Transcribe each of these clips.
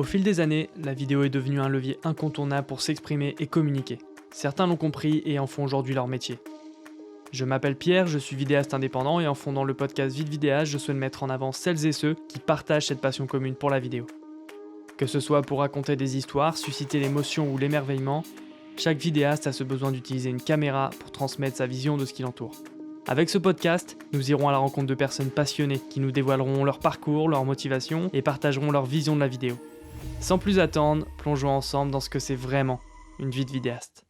Au fil des années, la vidéo est devenue un levier incontournable pour s'exprimer et communiquer. Certains l'ont compris et en font aujourd'hui leur métier. Je m'appelle Pierre, je suis vidéaste indépendant et en fondant le podcast Vite Vidéaste, je souhaite mettre en avant celles et ceux qui partagent cette passion commune pour la vidéo. Que ce soit pour raconter des histoires, susciter l'émotion ou l'émerveillement, chaque vidéaste a ce besoin d'utiliser une caméra pour transmettre sa vision de ce qui l'entoure. Avec ce podcast, nous irons à la rencontre de personnes passionnées qui nous dévoileront leur parcours, leur motivation et partageront leur vision de la vidéo. Sans plus attendre, plongeons ensemble dans ce que c'est vraiment une vie de vidéaste.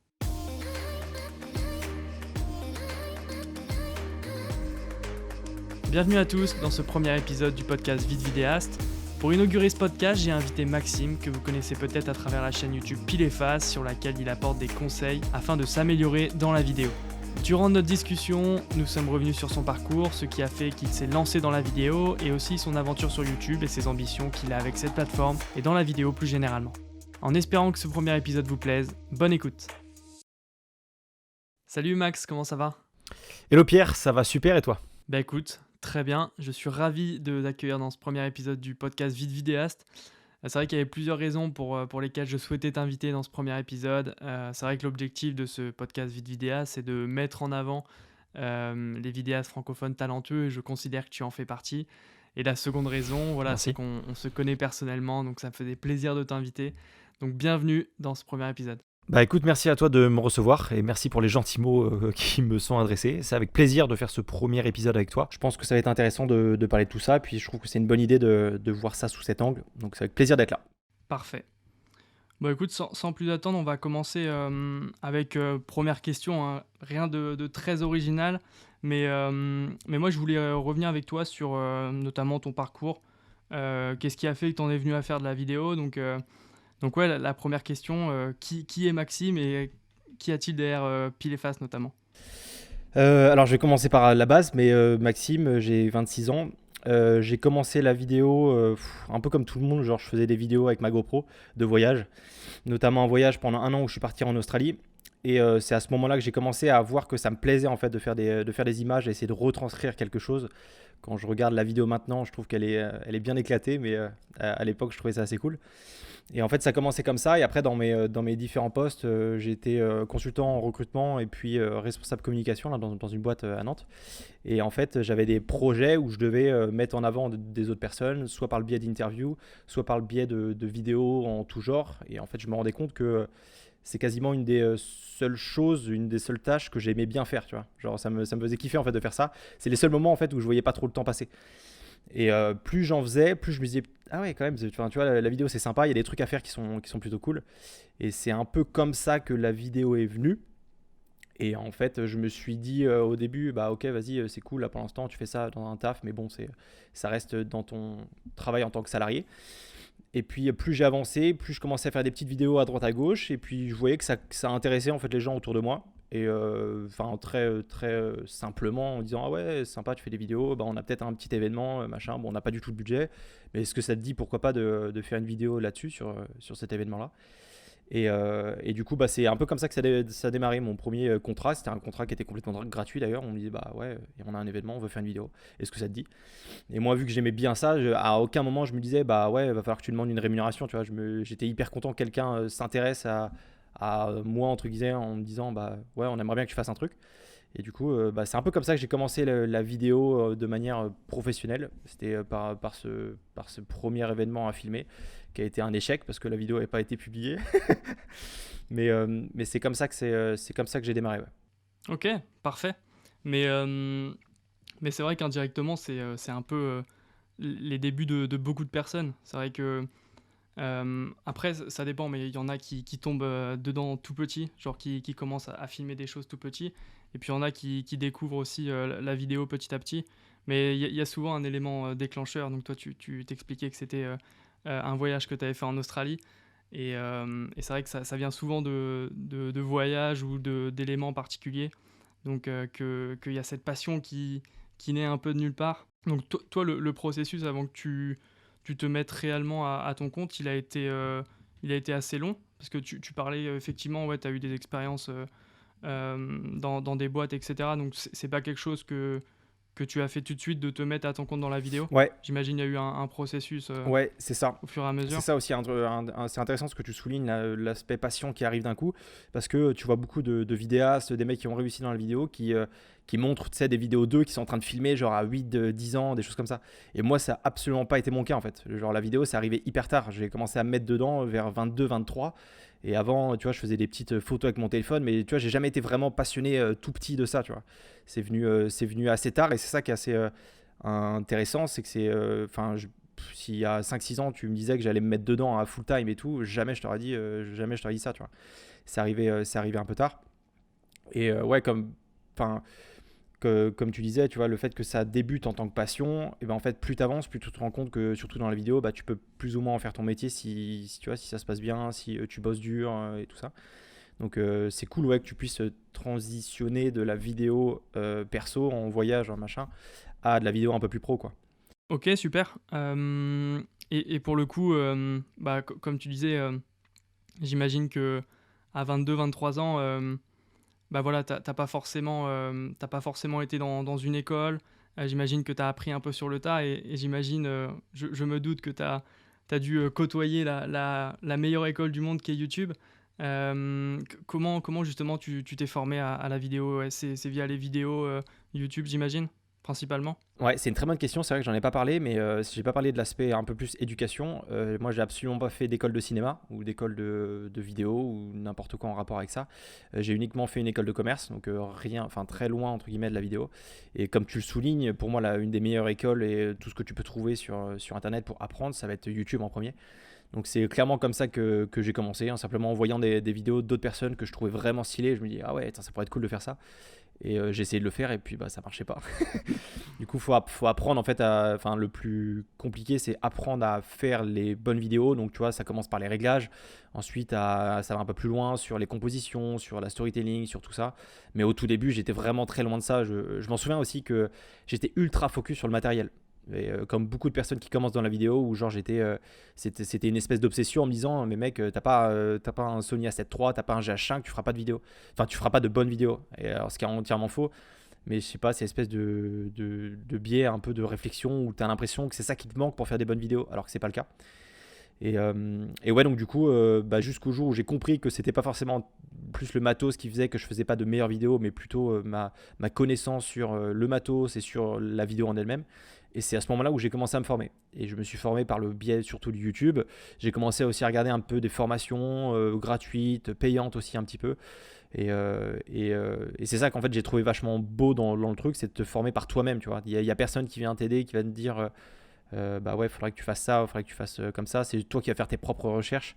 Bienvenue à tous dans ce premier épisode du podcast Vite Vidéaste. Pour inaugurer ce podcast, j'ai invité Maxime, que vous connaissez peut-être à travers la chaîne YouTube Pile et Face, sur laquelle il apporte des conseils afin de s'améliorer dans la vidéo. Durant notre discussion, nous sommes revenus sur son parcours, ce qui a fait qu'il s'est lancé dans la vidéo, et aussi son aventure sur YouTube et ses ambitions qu'il a avec cette plateforme et dans la vidéo plus généralement. En espérant que ce premier épisode vous plaise, bonne écoute. Salut Max, comment ça va ? Hello Pierre, ça va super et toi ? Bah écoute, très bien, je suis ravi de t'accueillir dans ce premier épisode du podcast Vite Vidéaste. C'est vrai qu'il y avait plusieurs raisons pour lesquelles je souhaitais t'inviter dans ce premier épisode. C'est vrai que l'objectif de ce podcast Vite Vidéaste, c'est de mettre en avant les vidéastes francophones talentueux, et je considère que tu en fais partie. Et la seconde raison, Merci. c'est qu'on se connaît personnellement, donc ça me faisait plaisir de t'inviter. Donc bienvenue dans ce premier épisode. Bah écoute, merci à toi de me recevoir et merci pour les gentils mots qui me sont adressés. C'est avec plaisir de faire ce premier épisode avec toi. Je pense que ça va être intéressant de parler de tout ça, puis je trouve que c'est une bonne idée de voir ça sous cet angle. Donc c'est avec plaisir d'être là. Parfait. Bon écoute, sans plus attendre, on va commencer avec première question, hein. Rien de très original, mais moi je voulais revenir avec toi sur notamment ton parcours. Qu'est-ce qui a fait que tu en es venu à faire de la vidéo ? Donc ouais, la première question, qui est Maxime et qu'y a-t-il derrière Pile et Face notamment ? Alors je vais commencer par la base, mais Maxime, j'ai 26 ans. J'ai commencé la vidéo un peu comme tout le monde, genre je faisais des vidéos avec ma GoPro de voyage, notamment un voyage pendant 1 an où je suis parti en Australie. Et c'est à ce moment-là que j'ai commencé à voir que ça me plaisait en fait de faire des images et essayer de retranscrire quelque chose. Quand je regarde la vidéo maintenant, je trouve qu'elle est bien éclatée, mais à l'époque je trouvais ça assez cool. Et en fait ça a commencé comme ça, et après dans mes différents postes, j'ai été consultant en recrutement et puis responsable communication là, dans une boîte à Nantes. Et en fait j'avais des projets où je devais mettre en avant des autres personnes, soit par le biais d'interviews, soit par le biais de vidéos en tout genre. Et en fait je me rendais compte que c'est quasiment une des seules tâches que j'aimais bien faire, tu vois. Genre ça me faisait kiffer en fait de faire ça. C'est les seuls moments en fait où je voyais pas trop le temps passer. Et plus j'en faisais, plus je me disais ah ouais quand même, tu vois la vidéo c'est sympa, il y a des trucs à faire qui sont plutôt cool. Et c'est un peu comme ça que la vidéo est venue. Et en fait, je me suis dit au début, bah ok, vas-y, c'est cool, là pour l'instant, tu fais ça dans un taf, mais bon, ça reste dans ton travail en tant que salarié. Et puis, plus j'ai avancé, plus je commençais à faire des petites vidéos à droite à gauche, et puis je voyais que ça intéressait en fait les gens autour de moi. Et très simplement en disant ah ouais, sympa, tu fais des vidéos, bah, on a peut-être un petit événement, machin, bon, on n'a pas du tout le budget, mais est-ce que ça te dit pourquoi pas de faire une vidéo là-dessus, sur cet événement-là ? Et du coup, bah, c'est un peu comme ça que ça a démarré. Mon premier contrat, c'était un contrat qui était complètement gratuit d'ailleurs. On me disait, bah ouais, on a un événement, on veut faire une vidéo. Est-ce que ça te dit ? Et moi, vu que j'aimais bien ça, à aucun moment je me disais, bah ouais, va falloir que tu demandes une rémunération. Tu vois, j'étais hyper content que quelqu'un s'intéresse à moi, entre guillemets, en me disant, bah ouais, on aimerait bien que tu fasses un truc. Et du coup, bah, c'est un peu comme ça que j'ai commencé la vidéo de manière professionnelle. C'était par ce premier événement à filmer qui a été un échec parce que la vidéo n'avait pas été publiée. mais c'est comme ça que c'est comme ça que j'ai démarré. Ouais. Ok, parfait. Mais c'est vrai qu'indirectement, c'est un peu les débuts de beaucoup de personnes. C'est vrai que après, ça dépend, mais il y en a qui tombent dedans tout petit, genre qui commencent à filmer des choses tout petit. Et puis il y en a qui découvrent aussi la vidéo petit à petit. Mais il y a souvent un élément déclencheur. Donc toi, tu t'expliquais que c'était un voyage que tu avais fait en Australie. Et c'est vrai que ça vient souvent de voyages ou d'éléments particuliers. Donc qu'il y a cette passion qui naît un peu de nulle part. Donc toi le processus avant que tu te mettes réellement à ton compte, il a été assez long. Parce que tu parlais effectivement, ouais, tu as eu des expériences dans des boîtes, etc. Donc c'est pas quelque chose que que tu as fait tout de suite de te mettre à ton compte dans la vidéo? Ouais, J'imagine il y a eu un processus ouais, c'est ça. au fur et à C'est mesure. ça aussi, c'est intéressant ce que tu soulignes, l'aspect passion qui arrive d'un coup, parce que tu vois beaucoup de vidéastes, des mecs qui ont réussi dans la vidéo, qui montrent, tu sais, des vidéos d'eux qui sont en train de filmer genre à 8, 10 ans, des choses comme ça. Et moi, ça n'a absolument pas été mon cas en fait. Genre la vidéo, c'est arrivé hyper tard. J'ai commencé à me mettre dedans vers 22, 23. Et avant, tu vois, je faisais des petites photos avec mon téléphone, mais tu vois, j'ai jamais été vraiment passionné tout petit de ça, tu vois. C'est venu assez tard, et c'est ça qui est assez intéressant, c'est que enfin, s'il y a 5 6 ans, tu me disais que j'allais me mettre dedans à full time et tout, jamais je t'aurais dit ça, tu vois. C'est arrivé un peu tard. Et ouais, enfin, comme tu disais, tu vois, le fait que ça débute en tant que passion, et ben en fait, plus tu avances, plus tu te rends compte que, surtout dans la vidéo, bah, tu peux plus ou moins en faire ton métier si tu vois, si ça se passe bien, si tu bosses dur et tout ça. Donc c'est cool, ouais, que tu puisses transitionner de la vidéo perso en voyage, en machin, à de la vidéo un peu plus pro, quoi. OK, super. Et pour le coup, bah, comme tu disais, j'imagine qu'à 22-23 ans, bah, voilà, tu pas forcément, tu pas forcément été dans une école. J'imagine que tu as appris un peu sur le tas et j'imagine, je me doute que tu as dû, côtoyer la meilleure école du monde qui est YouTube. Comment justement tu t'es formé à la vidéo? Ouais, c'est via les vidéos, YouTube, j'imagine, principalement? Ouais, c'est une très bonne question. C'est vrai que j'en ai pas parlé, mais si j'ai pas parlé de l'aspect un peu plus éducation. Moi, j'ai absolument pas fait d'école de cinéma ou d'école de vidéo ou n'importe quoi en rapport avec ça. J'ai uniquement fait une école de commerce, donc rien, enfin très loin entre guillemets de la vidéo. Et comme tu le soulignes, pour moi, une des meilleures écoles et tout ce que tu peux trouver sur Internet pour apprendre, ça va être YouTube en premier. Donc c'est clairement comme ça que j'ai commencé, hein, simplement en voyant des vidéos d'autres personnes que je trouvais vraiment stylées. Je me dis, ah ouais, ça pourrait être cool de faire ça. Et j'ai essayé de le faire et puis bah, ça marchait pas. Du coup, faut apprendre en fait enfin, le plus compliqué, c'est apprendre à faire les bonnes vidéos. Donc, tu vois, ça commence par les réglages. Ensuite, ça va un peu plus loin sur les compositions, sur la storytelling, sur tout ça. Mais au tout début, j'étais vraiment très loin de ça. Je m'en souviens aussi que j'étais ultra focus sur le matériel. Et, comme beaucoup de personnes qui commencent dans la vidéo, où genre c'était une espèce d'obsession en me disant, mais mec, t'as pas un Sony A7 III, t'as pas un GH5, tu feras pas de vidéo. Enfin, tu feras pas de bonnes vidéos. Et alors, ce qui est entièrement faux. Mais je sais pas, c'est une espèce de biais, un peu de réflexion où tu as l'impression que c'est ça qui te manque pour faire des bonnes vidéos, alors que c'est pas le cas. Et ouais, donc du coup, bah, jusqu'au jour où j'ai compris que c'était pas forcément plus le matos qui faisait que je faisais pas de meilleures vidéos, mais plutôt ma connaissance sur le matos et sur la vidéo en elle-même. Et c'est à ce moment-là où j'ai commencé à me former. Et je me suis formé par le biais surtout du YouTube. J'ai commencé aussi à regarder un peu des formations gratuites, payantes aussi un petit peu. Et c'est ça qu'en fait j'ai trouvé vachement beau dans le truc, c'est de te former par toi-même, tu vois. Il y a personne qui vient t'aider, qui va te dire bah ouais, faudrait que tu fasses ça, faudrait que tu fasses comme ça. C'est toi qui vas faire tes propres recherches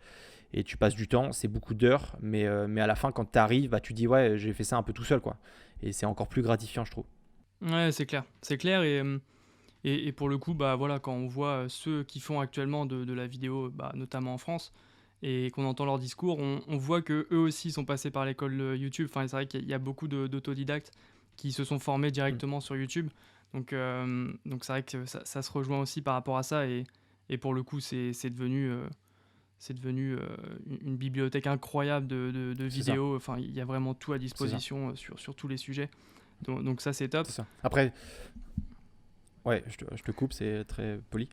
et tu passes du temps, c'est beaucoup d'heures, mais à la fin quand tu arrives, bah, tu dis ouais, j'ai fait ça un peu tout seul, quoi. Et c'est encore plus gratifiant, je trouve. Ouais, c'est clair. C'est clair et pour le coup, bah, voilà, quand on voit, ceux qui font actuellement de la vidéo, bah, notamment en France et qu'on entend leur discours, on voit qu'eux aussi sont passés par l'école, YouTube. Enfin, c'est vrai qu'il y a beaucoup d'autodidactes qui se sont formés Mm. directement sur YouTube. Donc c'est vrai que ça se rejoint aussi par rapport à ça et pour le coup, c'est devenu, une bibliothèque incroyable de C'est ça, vidéos. Enfin, il y a vraiment tout à c'est ça, disposition, sur tous les sujets. Donc ça, c'est top. c'est ça. Après, ouais, je te coupe, c'est très poli.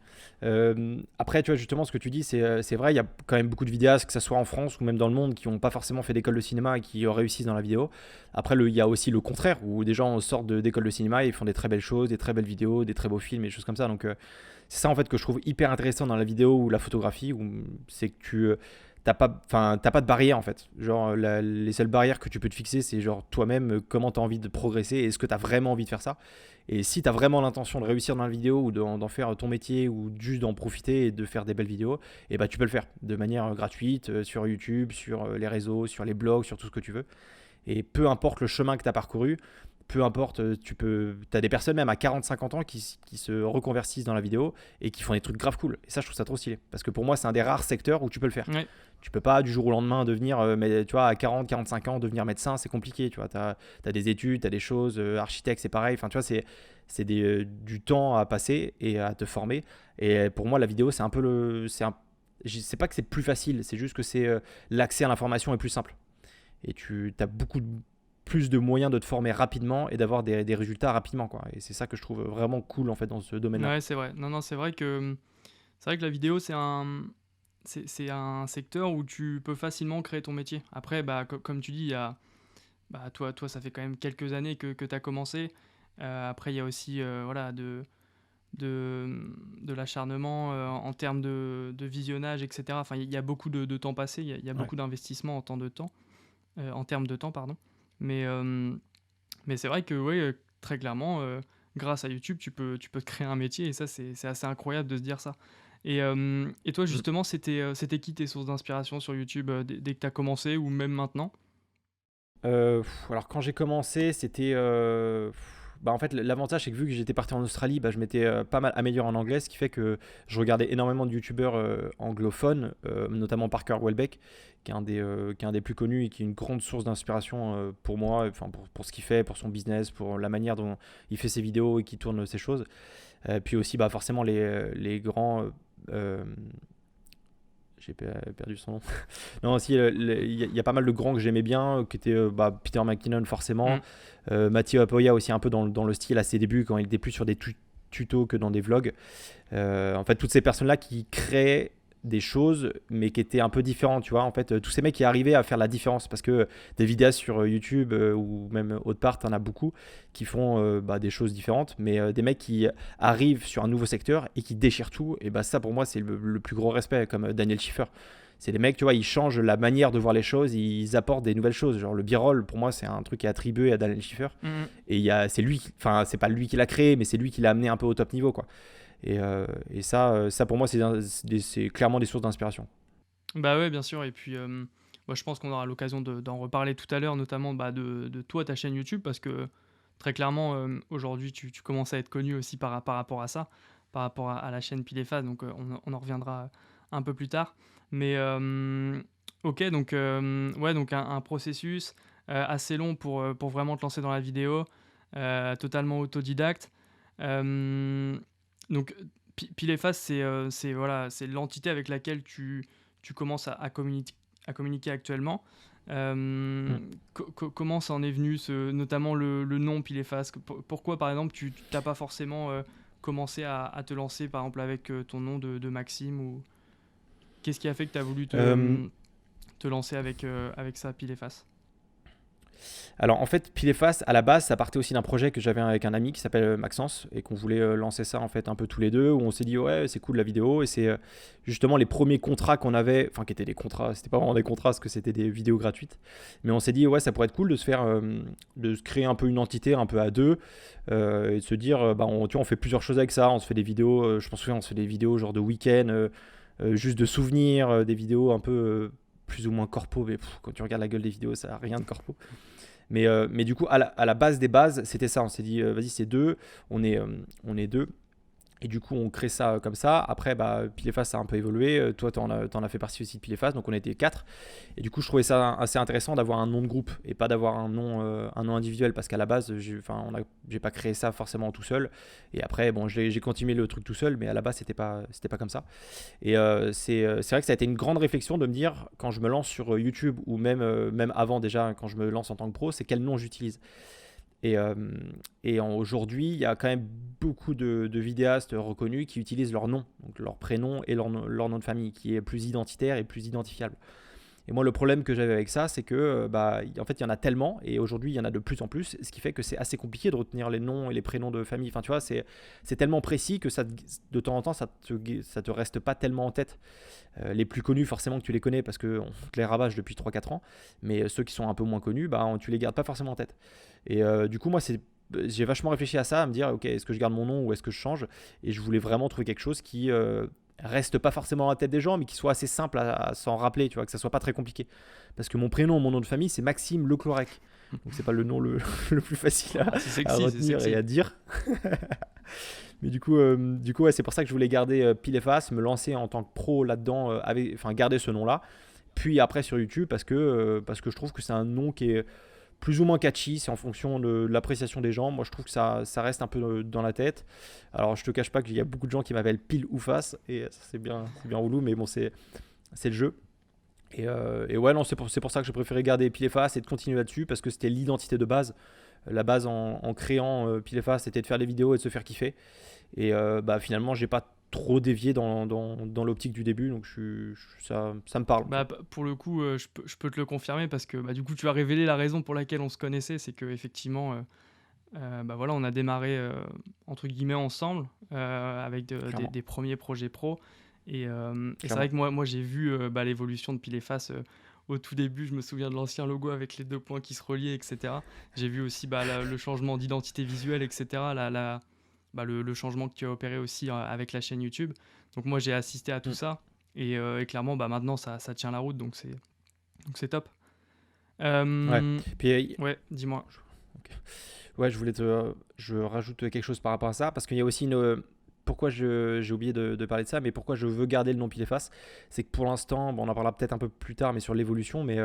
Après, tu vois, justement, ce que tu dis, c'est vrai, il y a quand même beaucoup de vidéastes, que ce soit en France ou même dans le monde, qui n'ont pas forcément fait d'école de cinéma et qui réussissent dans la vidéo. Après, il y a aussi le contraire, où des gens sortent d'école de cinéma et ils font des très belles choses, des très belles vidéos, des très beaux films et des choses comme ça. Donc, c'est ça, en fait, que je trouve hyper intéressant dans la vidéo ou la photographie, où c'est que t'as pas de barrière, en fait. Genre, les seules barrières que tu peux te fixer, c'est genre toi-même, comment tu as envie de progresser et est-ce que tu as vraiment envie de faire ça. Et si tu as vraiment l'intention de réussir dans la vidéo ou d'en faire ton métier ou juste d'en profiter et de faire des belles vidéos, et bah tu peux le faire de manière gratuite sur YouTube, sur les réseaux, sur les blogs, sur tout ce que tu veux. Et peu importe le chemin que tu as parcouru, peu importe, tu as des personnes même à 40-50 ans qui se reconvertissent dans la vidéo et qui font des trucs grave cool. Et ça, je trouve ça trop stylé. Parce que pour moi, c'est un des rares secteurs où tu peux le faire. Ouais. Tu peux pas du jour au lendemain devenir, mais, tu vois, à 40-45 ans, devenir médecin, c'est compliqué. Tu vois, as des études, tu as des choses, architecte, c'est pareil. Enfin, tu vois, c'est du temps à passer et à te former. Et pour moi, la vidéo, c'est un peu je sais pas que c'est plus facile, c'est juste que l'accès à l'information est plus simple. Et tu as beaucoup plus de moyens de te former rapidement et d'avoir des résultats rapidement, quoi. Et c'est ça que je trouve vraiment cool en fait dans ce domaine-là. Ouais, c'est vrai. Non, non, c'est vrai que la vidéo, c'est un secteur où tu peux facilement créer ton métier. Après, bah, comme tu dis, toi, ça fait quand même quelques années que tu as commencé. Après, il y a aussi voilà, de l'acharnement en termes de visionnage, etc. Enfin, il y a beaucoup de temps passé, il y a Ouais. beaucoup d'investissement en termes de temps, pardon. Mais, euh, mais c'est vrai que, ouais, très clairement, grâce à YouTube, tu peux te créer un métier et ça, c'est assez incroyable de se dire ça. Et toi, Mm. justement, c'était qui tes sources d'inspiration sur YouTube dès que tu as commencé ou même maintenant? Alors quand j'ai commencé, c'était, bah, en fait, l'avantage, c'est que vu que j'étais parti en Australie, bah, je m'étais, pas mal amélioré en anglais, ce qui fait que je regardais énormément de youtubeurs, anglophones, notamment Parker Welbeck, qui est un des plus connus et qui est une grande source d'inspiration, pour moi, enfin pour ce qu'il fait, pour son business, pour la manière dont il fait ses vidéos et qu'il tourne ses choses. Puis aussi, bah, forcément les grands, j'ai perdu son nom. Non, si, il y a pas mal de grands que j'aimais bien, qui étaient, bah, Peter McKinnon forcément, Mm. Mathieu Apoya aussi un peu dans le style à ses débuts, quand il était plus sur des tutos que dans des vlogs. En fait, toutes ces personnes-là qui créent des choses, mais qui étaient un peu différentes, tu vois. En fait, tous ces mecs qui arrivaient à faire la différence, parce que des vidéastes sur YouTube ou même autre part, t'en as beaucoup qui font bah, des choses différentes, mais des mecs qui arrivent sur un nouveau secteur et qui déchirent tout, et bah ça pour moi c'est le plus gros respect, comme Daniel Schiffer. C'est les mecs, tu vois, ils changent la manière de voir les choses, ils apportent des nouvelles choses. Genre le b-roll, pour moi, c'est un truc qui est attribué à Daniel Schiffer. Mm. Et c'est lui, enfin, c'est pas lui qui l'a créé, mais c'est lui qui l'a amené un peu au top niveau, quoi. Et ça pour moi, c'est clairement des sources d'inspiration. Bah ouais, bien sûr. Et puis, moi, je pense qu'on aura l'occasion d'en reparler tout à l'heure, notamment bah, de toi, ta chaîne YouTube, parce que très clairement, aujourd'hui, tu commences à être connu aussi par rapport à ça, par rapport à la chaîne Pile et Face, donc on en reviendra un peu plus tard. Mais ok, donc, ouais, donc un processus assez long pour vraiment te lancer dans la vidéo, totalement autodidacte. Euh, donc, Pile et Face, voilà, c'est l'entité avec laquelle tu commences à communiquer actuellement. Euh, Mm. Comment ça en est venu, notamment le nom Pile et Face? Pourquoi, par exemple, tu n'as pas forcément commencé à te lancer, par exemple, avec ton nom de Maxime ou qu'est-ce qui a fait que tu as voulu Euh, te lancer avec ça, Pile et Face? Alors en fait, Pile et Face, à la base, ça partait aussi d'un projet que j'avais avec un ami qui s'appelle Maxence et qu'on voulait lancer ça en fait un peu tous les deux, où on s'est dit ouais c'est cool la vidéo et c'est justement les premiers contrats qu'on avait, enfin qui étaient des contrats, c'était pas vraiment des contrats parce que c'était des vidéos gratuites, mais on s'est dit ouais ça pourrait être cool de se faire, de se créer un peu une entité un peu à deux et de se dire bah tu vois, on fait plusieurs choses avec ça, on se fait des vidéos, je pense on se fait des vidéos genre de week-end, juste de souvenirs, des vidéos un peu plus ou moins corpo, mais quand tu regardes la gueule des vidéos ça a rien de corpo. Mais du coup, à la base des bases, c'était ça. On s'est dit, vas-y, c'est deux. On est deux. Et du coup, on crée ça comme ça. Après, bah, Pile et Face, ça a un peu évolué. Toi, t'en as fait partie aussi de Pile et Face. Donc, on était quatre. Et du coup, je trouvais ça assez intéressant d'avoir un nom de groupe et pas d'avoir un nom individuel. Parce qu'à la base, j'ai pas créé ça forcément tout seul. Et après, bon, j'ai continué le truc tout seul. Mais à la base, c'était pas comme ça. Et c'est vrai que ça a été une grande réflexion de me dire, quand je me lance sur YouTube ou même avant déjà, quand je me lance en tant que pro, c'est quel nom j'utilise. Et, aujourd'hui, il y a quand même beaucoup de vidéastes reconnus qui utilisent leur nom, donc leur prénom et leur nom de famille, qui est plus identitaire et plus identifiable. Et moi, le problème que j'avais avec ça, c'est que, bah, en fait, il y en a tellement, et aujourd'hui, il y en a de plus en plus, ce qui fait que c'est assez compliqué de retenir les noms et les prénoms de famille. Enfin, tu vois, c'est tellement précis que de temps en temps, ça te reste pas tellement en tête. Les plus connus, forcément que tu les connais parce qu'on te les rabâche depuis 3 4 ans, mais ceux qui sont un peu moins connus, bah, tu les gardes pas forcément en tête. Et du coup, moi, j'ai vachement réfléchi à ça, à me dire, ok, est-ce que je garde mon nom ou est-ce que je change? Et je voulais vraiment trouver quelque chose qui reste pas forcément dans la tête des gens, mais qui soit assez simple à s'en rappeler, tu vois, que ça soit pas très compliqué. Parce que mon nom de famille, c'est Maxime Leclorec. Donc c'est pas le nom le plus facile Ah, c'est à sexy, c'est retenir et sexy. à dire. Mais du coup ouais, c'est pour ça que je voulais garder Pile et Face, me lancer en tant que pro là-dedans, enfin garder ce nom-là. Puis après sur YouTube, parce que je trouve que c'est un nom qui est plus ou moins catchy, c'est en fonction de l'appréciation des gens. Moi je trouve que ça reste un peu dans la tête. Alors je te cache pas qu'il y a beaucoup de gens qui m'appellent Pile ou Face, et ça, c'est bien relou, mais bon, c'est le jeu. Et ouais, non, c'est pour ça que je préférais garder Pile et Face et de continuer là-dessus parce que c'était l'identité de base. La base en créant Pile et Face, c'était de faire des vidéos et de se faire kiffer. Et bah, finalement, j'ai pas trop dévié dans l'optique du début, donc ça me parle, tu Bah, vois. pour le coup, je peux te le confirmer parce que, bah, du coup, tu as révélé la raison pour laquelle on se connaissait. C'est qu'effectivement, bah, voilà, on a démarré, entre guillemets «ensemble», avec Clairement, des premiers projets pro et c'est vrai clairement. que moi j'ai vu, bah, l'évolution de Pile et Face, au tout début. Je me souviens de l'ancien logo avec les 2 points qui se reliaient et cetera. J'ai vu aussi, bah, le changement d'identité visuelle et cetera, bah, le changement que tu as opéré aussi, avec la chaîne YouTube. Donc moi j'ai assisté à tout Mm. ça et clairement, bah, maintenant ça tient la route donc c'est top. Ouais. Hem, Puis, ouais, dis-moi? ok. Ouais, je rajoute quelque chose par rapport à ça, parce qu'il y a aussi pourquoi j'ai oublié de parler de ça, mais pourquoi je veux garder le nom Pile et Face, c'est que pour l'instant, bon, on en parlera peut-être un peu plus tard, mais sur l'évolution, mais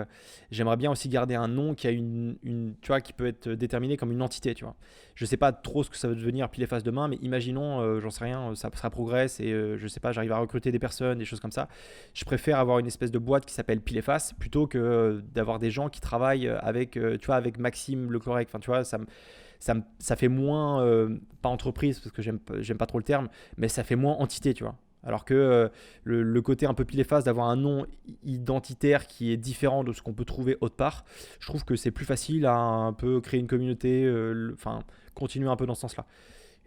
j'aimerais bien aussi garder un nom qui a tu vois, qui peut être déterminé comme une entité, tu vois. Je sais pas trop ce que ça va devenir Pile et Face demain, mais imaginons, j'en sais rien, ça progresse et je sais pas, j'arrive à recruter des personnes, des choses comme ça. Je préfère avoir une espèce de boîte qui s'appelle Pile et Face plutôt que d'avoir des gens qui travaillent avec, tu vois, avec Maxime Le Clorec. Enfin, tu vois, ça fait moins, pas entreprise, parce que j'aime pas trop le terme, mais ça fait moins entité, tu vois. Alors que le côté un peu pile et face d'avoir un nom identitaire qui est différent de ce qu'on peut trouver autre part, je trouve que c'est plus facile à un peu créer une communauté, enfin, continuer un peu dans ce sens-là.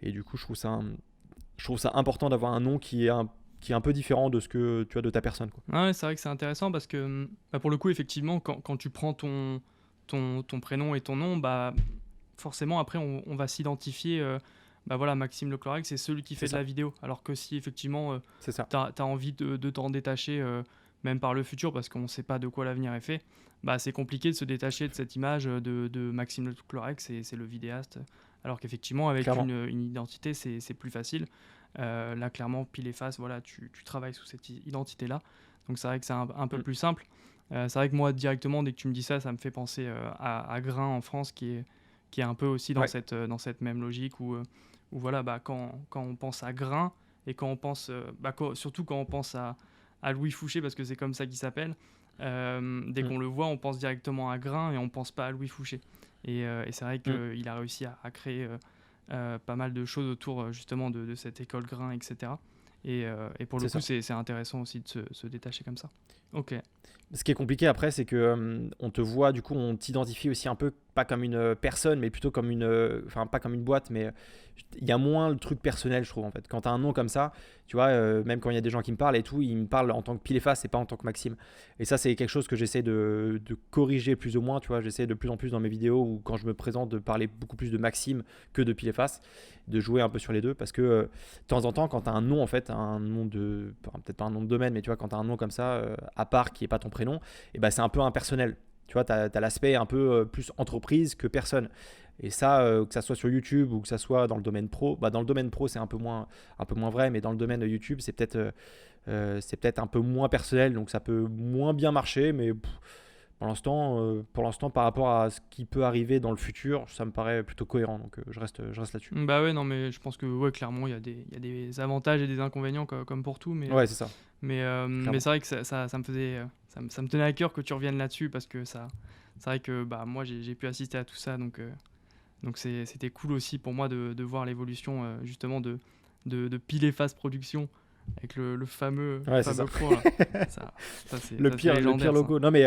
Et du coup, je trouve ça important d'avoir un nom qui est un peu différent de ce que tu as de ta personne, quoi. Ah ouais, c'est vrai que c'est intéressant parce que, bah, pour le coup, effectivement, quand tu prends ton prénom et ton nom, bah, forcément, après, on va s'identifier. Bah voilà, Maxime Leclerc, c'est celui qui C'est fait de ça, la vidéo. Alors que si, effectivement, c'est ça. tu as envie de t'en détacher, même par le futur, parce qu'on ne sait pas de quoi l'avenir est fait, bah, c'est compliqué de se détacher de cette image de Maxime Leclerc, c'est le vidéaste. Alors qu'effectivement, avec Clairement. une identité, c'est plus facile. Là, clairement, pile et face, voilà, tu travailles sous cette identité-là. Donc c'est vrai que c'est un peu Mm. plus simple. C'est vrai que moi, directement, dès que tu me dis ça, ça me fait penser à Grain en France, qui est un peu aussi Ouais, dans cette même logique où voilà, bah, quand on pense à Grain et quand on pense, bah, surtout quand on pense à Louis Fouché, parce que c'est comme ça qu'il s'appelle, dès mm, qu'on le voit, on pense directement à Grain et on pense pas à Louis Fouché. Et c'est vrai mm, qu'il a réussi à créer pas mal de choses autour justement de cette école Grain, etc. Et pour le c'est coup, ça. c'est intéressant aussi de se détacher comme ça. Ok. Ce qui est compliqué après, c'est que on te voit, du coup, on t'identifie aussi un peu, pas comme une personne, mais plutôt comme enfin, pas comme une boîte, mais il y a moins le truc personnel, je trouve, en fait. Quand tu as un nom comme ça, tu vois, même quand il y a des gens qui me parlent et tout, ils me parlent en tant que Pile et Face et pas en tant que Maxime. Et ça, c'est quelque chose que j'essaie de corriger plus ou moins, tu vois. J'essaie de plus en plus dans mes vidéos ou quand je me présente de parler beaucoup plus de Maxime que de Pile et Face, de jouer un peu sur les deux, parce que de temps en temps, quand tu as un nom, en fait, un nom de, enfin, peut-être pas un nom de domaine, mais tu vois, quand tu as un nom comme ça, à part qui est pas ton prénom, et ben c'est un peu impersonnel. Tu vois, tu as l'aspect un peu plus entreprise que personne. Et ça, que ça soit sur YouTube ou que ça soit dans le domaine pro, bah dans le domaine pro, c'est un peu moins vrai, mais dans le domaine de YouTube, c'est peut-être un peu moins personnel, donc ça peut moins bien marcher, mais pour l'instant, par rapport à ce qui peut arriver dans le futur, ça me paraît plutôt cohérent, donc je reste là-dessus. Bah ouais, non, mais je pense que ouais, clairement, il y a des avantages et des inconvénients comme pour tout, mais, Ouais, c'est ça, mais clairement. c'est vrai que ça me faisait, ça me tenait à cœur que tu reviennes là-dessus parce que c'est vrai que bah, moi j'ai pu assister à tout ça, donc c'était cool aussi pour moi de voir l'évolution justement de Pile et Face Production avec le fameux, Ouais, c'est ça. fameux point là. Ça, Le ça, c'est pire, le pire légendaire ça. logo. Non, mais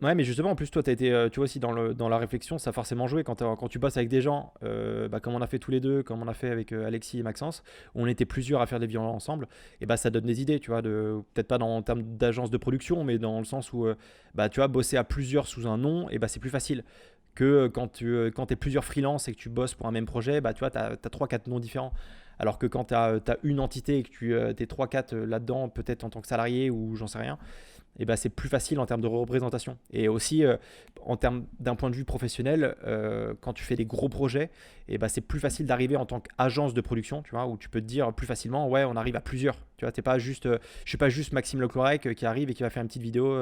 ouais, mais justement, en plus, toi, tu as été, tu vois, aussi dans la réflexion, ça a forcément joué quand tu bosses avec des gens, bah, comme on a fait tous les deux, comme on a fait avec Alexis et Maxence, on était plusieurs à faire des vidéos ensemble, et bah, ça donne des idées, tu vois, peut-être pas en termes d'agence de production, mais dans le sens où, bah, tu vois, bosser à plusieurs sous un nom, et bah, c'est plus facile que quand tu es plusieurs freelance et que tu bosses pour un même projet, bah, tu vois, tu as 3-4 noms différents. Alors que quand tu as une entité et que tu es 3-4 là-dedans, peut-être en tant que salarié ou j'en sais rien, et ben c'est plus facile en termes de représentation. Et aussi, en termes d'un point de vue professionnel, quand tu fais des gros projets, et ben c'est plus facile d'arriver en tant qu'agence de production, tu vois, où tu peux te dire plus facilement, ouais, on arrive à plusieurs. Tu vois, t'es pas juste, je suis pas juste Maxime Leclorec qui arrive et qui va faire une petite vidéo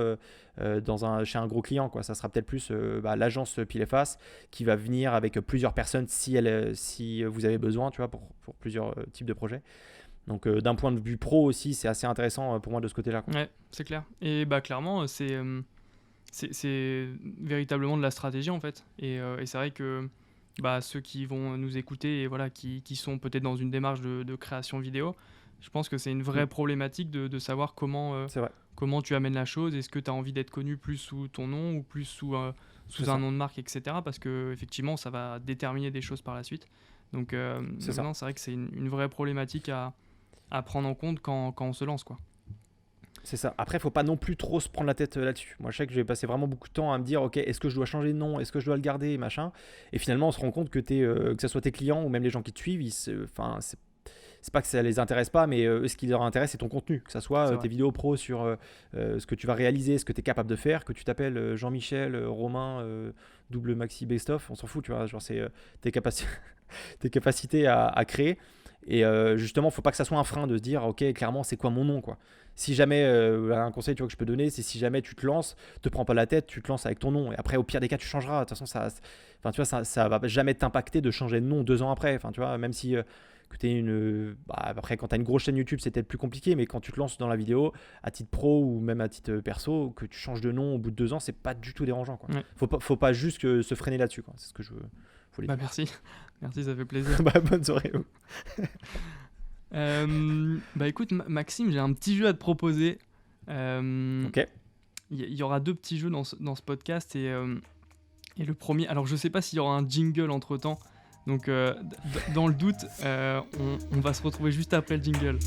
chez un gros client, quoi. Ça sera peut-être plus l'agence Pile et Face qui va venir avec plusieurs personnes si vous avez besoin, tu vois, pour plusieurs types de projets. Donc d'un point de vue pro aussi, c'est assez intéressant pour moi de ce côté-là, quoi. Ouais, c'est clair. Et bah clairement, c'est véritablement de la stratégie en fait. Et c'est vrai que bah, ceux qui vont nous écouter et voilà, qui sont peut-être dans une démarche de création vidéo, je pense que c'est une Mm, vraie problématique de savoir c'est vrai, comment tu amènes la chose. Est-ce que tu as envie d'être connu plus sous ton nom ou plus c'est sous un ça, nom de marque, etc. Parce que effectivement, ça va déterminer des choses par la suite. Donc, c'est ça. non, c'est vrai que c'est une vraie problématique à prendre en compte quand on se lance, quoi. C'est ça. Après, il faut pas non plus trop se prendre la tête là-dessus. Moi, je sais que j'ai passé vraiment beaucoup de temps à me dire, ok, est-ce que je dois changer de nom, est-ce que je dois le garder, machin. Et finalement, on se rend compte que que ce soit tes clients ou même les gens qui te suivent, enfin, c'est pas que ça les intéresse pas, mais ce qui leur intéresse, c'est ton contenu. Que ça soit C'est tes vrai. vidéos pro sur ce que tu vas réaliser, ce que tu es capable de faire, que tu t'appelles Jean-Michel, Romain, double maxi best-of, on s'en fout, tu vois. Genre, c'est tes capacités à créer. Et justement, faut pas que ça soit un frein de se dire, ok, clairement, c'est quoi mon nom, quoi. Si jamais, un conseil tu vois, que je peux donner, c'est si jamais tu te lances, te prends pas la tête, tu te lances avec ton nom. Et après, au pire des cas, tu changeras. De toute façon, enfin, tu vois, ça va jamais t'impacter de changer de nom 2 ans après. Enfin, tu vois, même si que tu après, quand tu as une grosse chaîne YouTube, c'est peut-être plus compliqué, mais quand tu te lances dans la vidéo, à titre pro ou même à titre perso, que tu changes de nom au bout de 2 ans, c'est pas du tout dérangeant, quoi. Ouais. Faut pas juste se freiner là-dessus, quoi. C'est ce que je voulais Bah dire. merci. Merci, ça fait plaisir. Bah, bonne soirée. Bah écoute, Maxime, j'ai un petit jeu à te proposer. Il Ok, y aura deux petits jeux dans ce podcast et le premier. Alors je sais pas s'il y aura un jingle entre temps. Donc dans le doute, on va se retrouver juste après le jingle.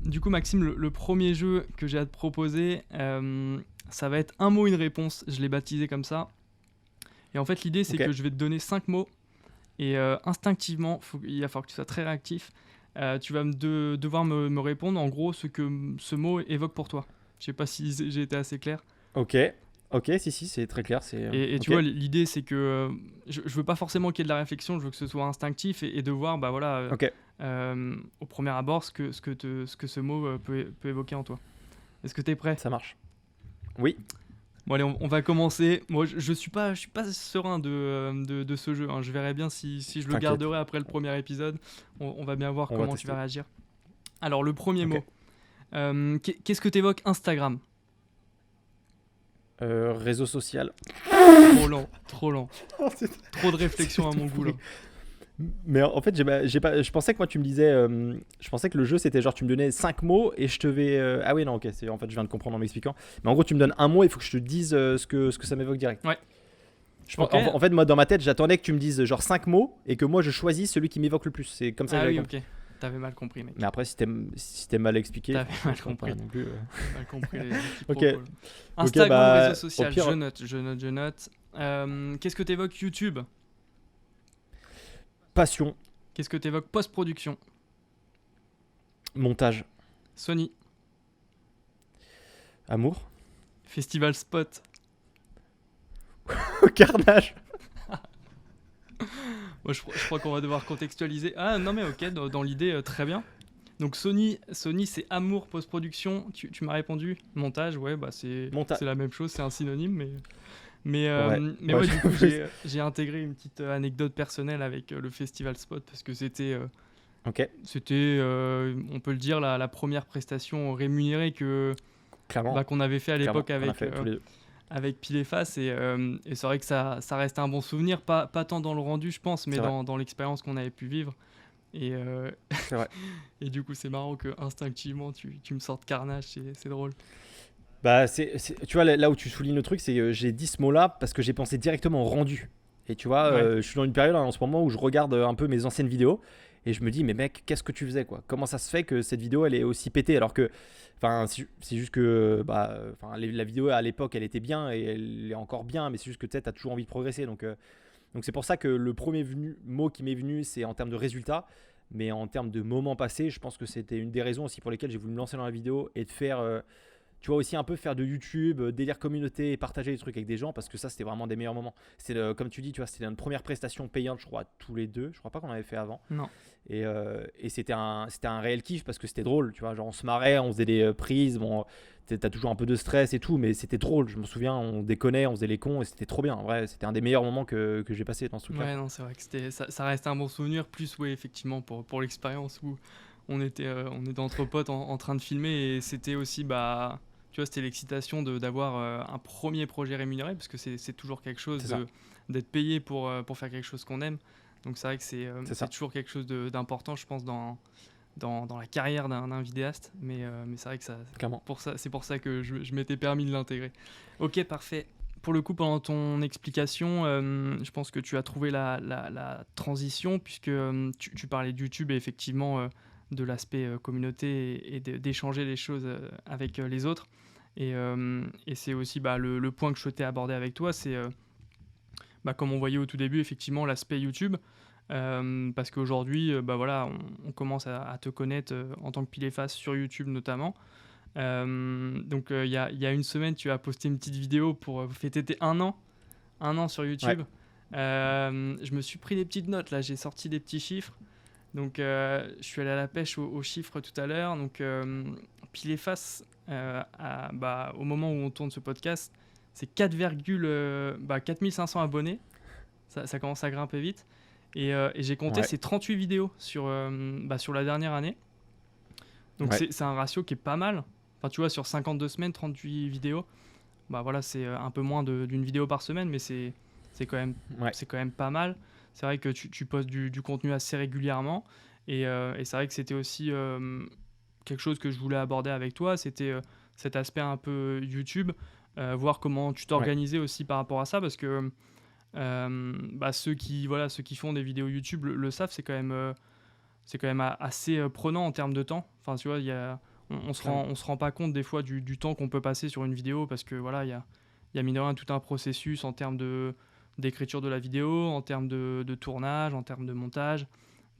Du coup, Maxime, le premier jeu que j'ai à te proposer, ça va être un mot, une réponse. Je l'ai baptisé comme ça. Et en fait, l'idée, c'est ok, que je vais te donner 5 mots. Et instinctivement, il va falloir que tu sois très réactif. Tu vas devoir me répondre en gros ce que ce mot évoque pour toi. Je sais pas si j'ai été assez clair. ok, ok, si, c'est très clair. Et tu Ok, vois, l'idée c'est que je veux pas forcément qu'il y ait de la réflexion, je veux que ce soit instinctif et de voir bah, voilà, ok, au premier abord ce que ce mot peut évoquer en toi. Est-ce que tu es prêt? ça marche. Oui, Bon allez, on va commencer. Moi je suis pas serein de ce jeu, hein. Je verrai bien si je le t'inquiète, garderai après le premier épisode. On va bien voir on va comment tu vas tester. réagir. Alors le premier Ok. mot, qu'est-ce que t'évoques Instagram? Réseau social. Trop lent, trop lent. Trop de réflexion à C'était mon goût là. pourri. Mais en fait, je pensais que moi tu me disais, je pensais que le jeu c'était genre tu me donnais 5 mots et je te vais. Ah oui, non, ok, en fait je viens de comprendre en m'expliquant. Mais en gros, tu me donnes un mot, il faut que je te dise ce que ça m'évoque direct. Ouais, ok. En fait, moi dans ma tête, j'attendais que tu me dises genre 5 mots et que moi je choisisse celui qui m'évoque le plus. C'est comme ça que Ah j'avais oui, compris. ok. T'avais mal compris, mec. Mais après, si t'es mal expliqué, T'avais franchement, mal je comprends pas compris. non plus. T'avais mal compris les Ok, quiproquos. ok, Instagram, réseau bah au social, pire, je note. Qu'est-ce que t'évoques YouTube? passion, Qu'est-ce que t'évoques post-production? montage, Sony, amour, Festival Spot. carnage. Moi, je crois qu'on va devoir contextualiser. Ah non mais ok, dans l'idée, très bien. Donc Sony c'est amour post-production. Tu m'as répondu montage, ouais bah Montage. c'est la même chose, c'est un synonyme Ouais, mais ouais, ouais du coup j'ai intégré une petite anecdote personnelle avec le Festival Spot parce que ok, on peut le dire la première prestation rémunérée clairement, qu'on avait fait à clairement, l'époque qu'on a fait tous les deux. avec Pile et Face et c'est vrai que ça reste un bon souvenir, pas tant dans le rendu je pense, mais C'est vrai, dans l'expérience qu'on avait pu vivre. Et, c'est vrai. et du coup, c'est marrant que instinctivement tu me sortes Carnage, c'est drôle. Bah, tu vois, là où tu soulignes le truc, c'est que j'ai dit ce mot-là parce que j'ai pensé directement au rendu. Et tu vois, Ouais, je suis dans une période en ce moment où je regarde un peu mes anciennes vidéos et je me dis, mais mec, qu'est-ce que tu faisais, quoi? Comment ça se fait que cette vidéo elle est aussi pétée alors que, enfin, c'est juste que, bah, enfin, la vidéo à l'époque elle était bien et elle est encore bien, mais c'est juste que tu sais, t'as toujours envie de progresser. Donc c'est pour ça que le premier mot qui m'est venu, c'est en termes de résultats. Mais en termes de moments passés, je pense que c'était une des raisons aussi pour lesquelles j'ai voulu me lancer dans la vidéo et de faire tu vois, aussi un peu faire de YouTube, délire communauté et partager des trucs avec des gens, parce que ça, c'était vraiment des meilleurs moments. Comme tu dis, tu vois, c'était notre première prestation payante, je crois, tous les deux. Je crois pas qu'on avait fait avant. Non. Et c'était un réel kiff parce que c'était drôle, tu vois. Genre, on se marrait, on faisait des prises. Bon, t'as toujours un peu de stress et tout, mais c'était drôle. Je me souviens, on déconnait, on faisait les cons et c'était trop bien. En vrai, c'était un des meilleurs moments que j'ai passé dans ce truc-là. Ouais, non, c'est vrai que ça reste un bon souvenir. Plus, ouais, effectivement, pour l'expérience où on était entre potes en train de filmer et c'était aussi, bah, tu vois, c'était l'excitation d'avoir un premier projet rémunéré parce que c'est toujours quelque chose C'est ça, d'être payé pour faire quelque chose qu'on aime. Donc c'est vrai que c'est c'est ça, toujours quelque chose d'important, je pense, dans la carrière d'un vidéaste. Mais c'est vrai que clairement. c'est pour ça que je m'étais permis de l'intégrer. Ok, parfait. Pour le coup, pendant ton explication, je pense que tu as trouvé la transition, puisque tu parlais de YouTube et effectivement de l'aspect communauté et d'échanger les choses avec les autres. Et c'est aussi bah, le point que je souhaitais aborder avec toi, c'est bah, comme on voyait au tout début, effectivement, l'aspect YouTube. Parce qu'aujourd'hui, bah, voilà, on commence à te connaître en tant que pile et face sur YouTube notamment. Donc il y a une semaine, tu as posté une petite vidéo pour fêter tes un an sur Ouais, YouTube. Je me suis pris des petites notes là, j'ai sorti des petits chiffres. Donc je suis allé à la pêche aux chiffres tout à l'heure. Donc pile et face, bah, au moment où on tourne ce podcast, c'est 4500 abonnés. Ça commence à grimper vite. Et j'ai compté, ouais, c'est 38 vidéos sur la dernière année. Donc ouais, c'est un ratio qui est pas mal. Enfin, tu vois, sur 52 semaines, 38 vidéos, bah voilà, c'est un peu moins d'une vidéo par semaine, mais c'est quand même, ouais, c'est quand même pas mal. C'est vrai que tu postes du contenu assez régulièrement. Et c'est vrai que c'était aussi quelque chose que je voulais aborder avec toi, c'était cet aspect un peu YouTube, voir comment tu ouais, t'organisais aussi par rapport à ça, parce que bah, ceux qui font des vidéos YouTube le savent, c'est quand même assez prenant en termes de temps. Enfin, tu vois, clairement. on se rend pas compte des fois du temps qu'on peut passer sur une vidéo parce que voilà, il y a mine de rien tout un processus en termes d'écriture de la vidéo, en termes de tournage, en termes de montage,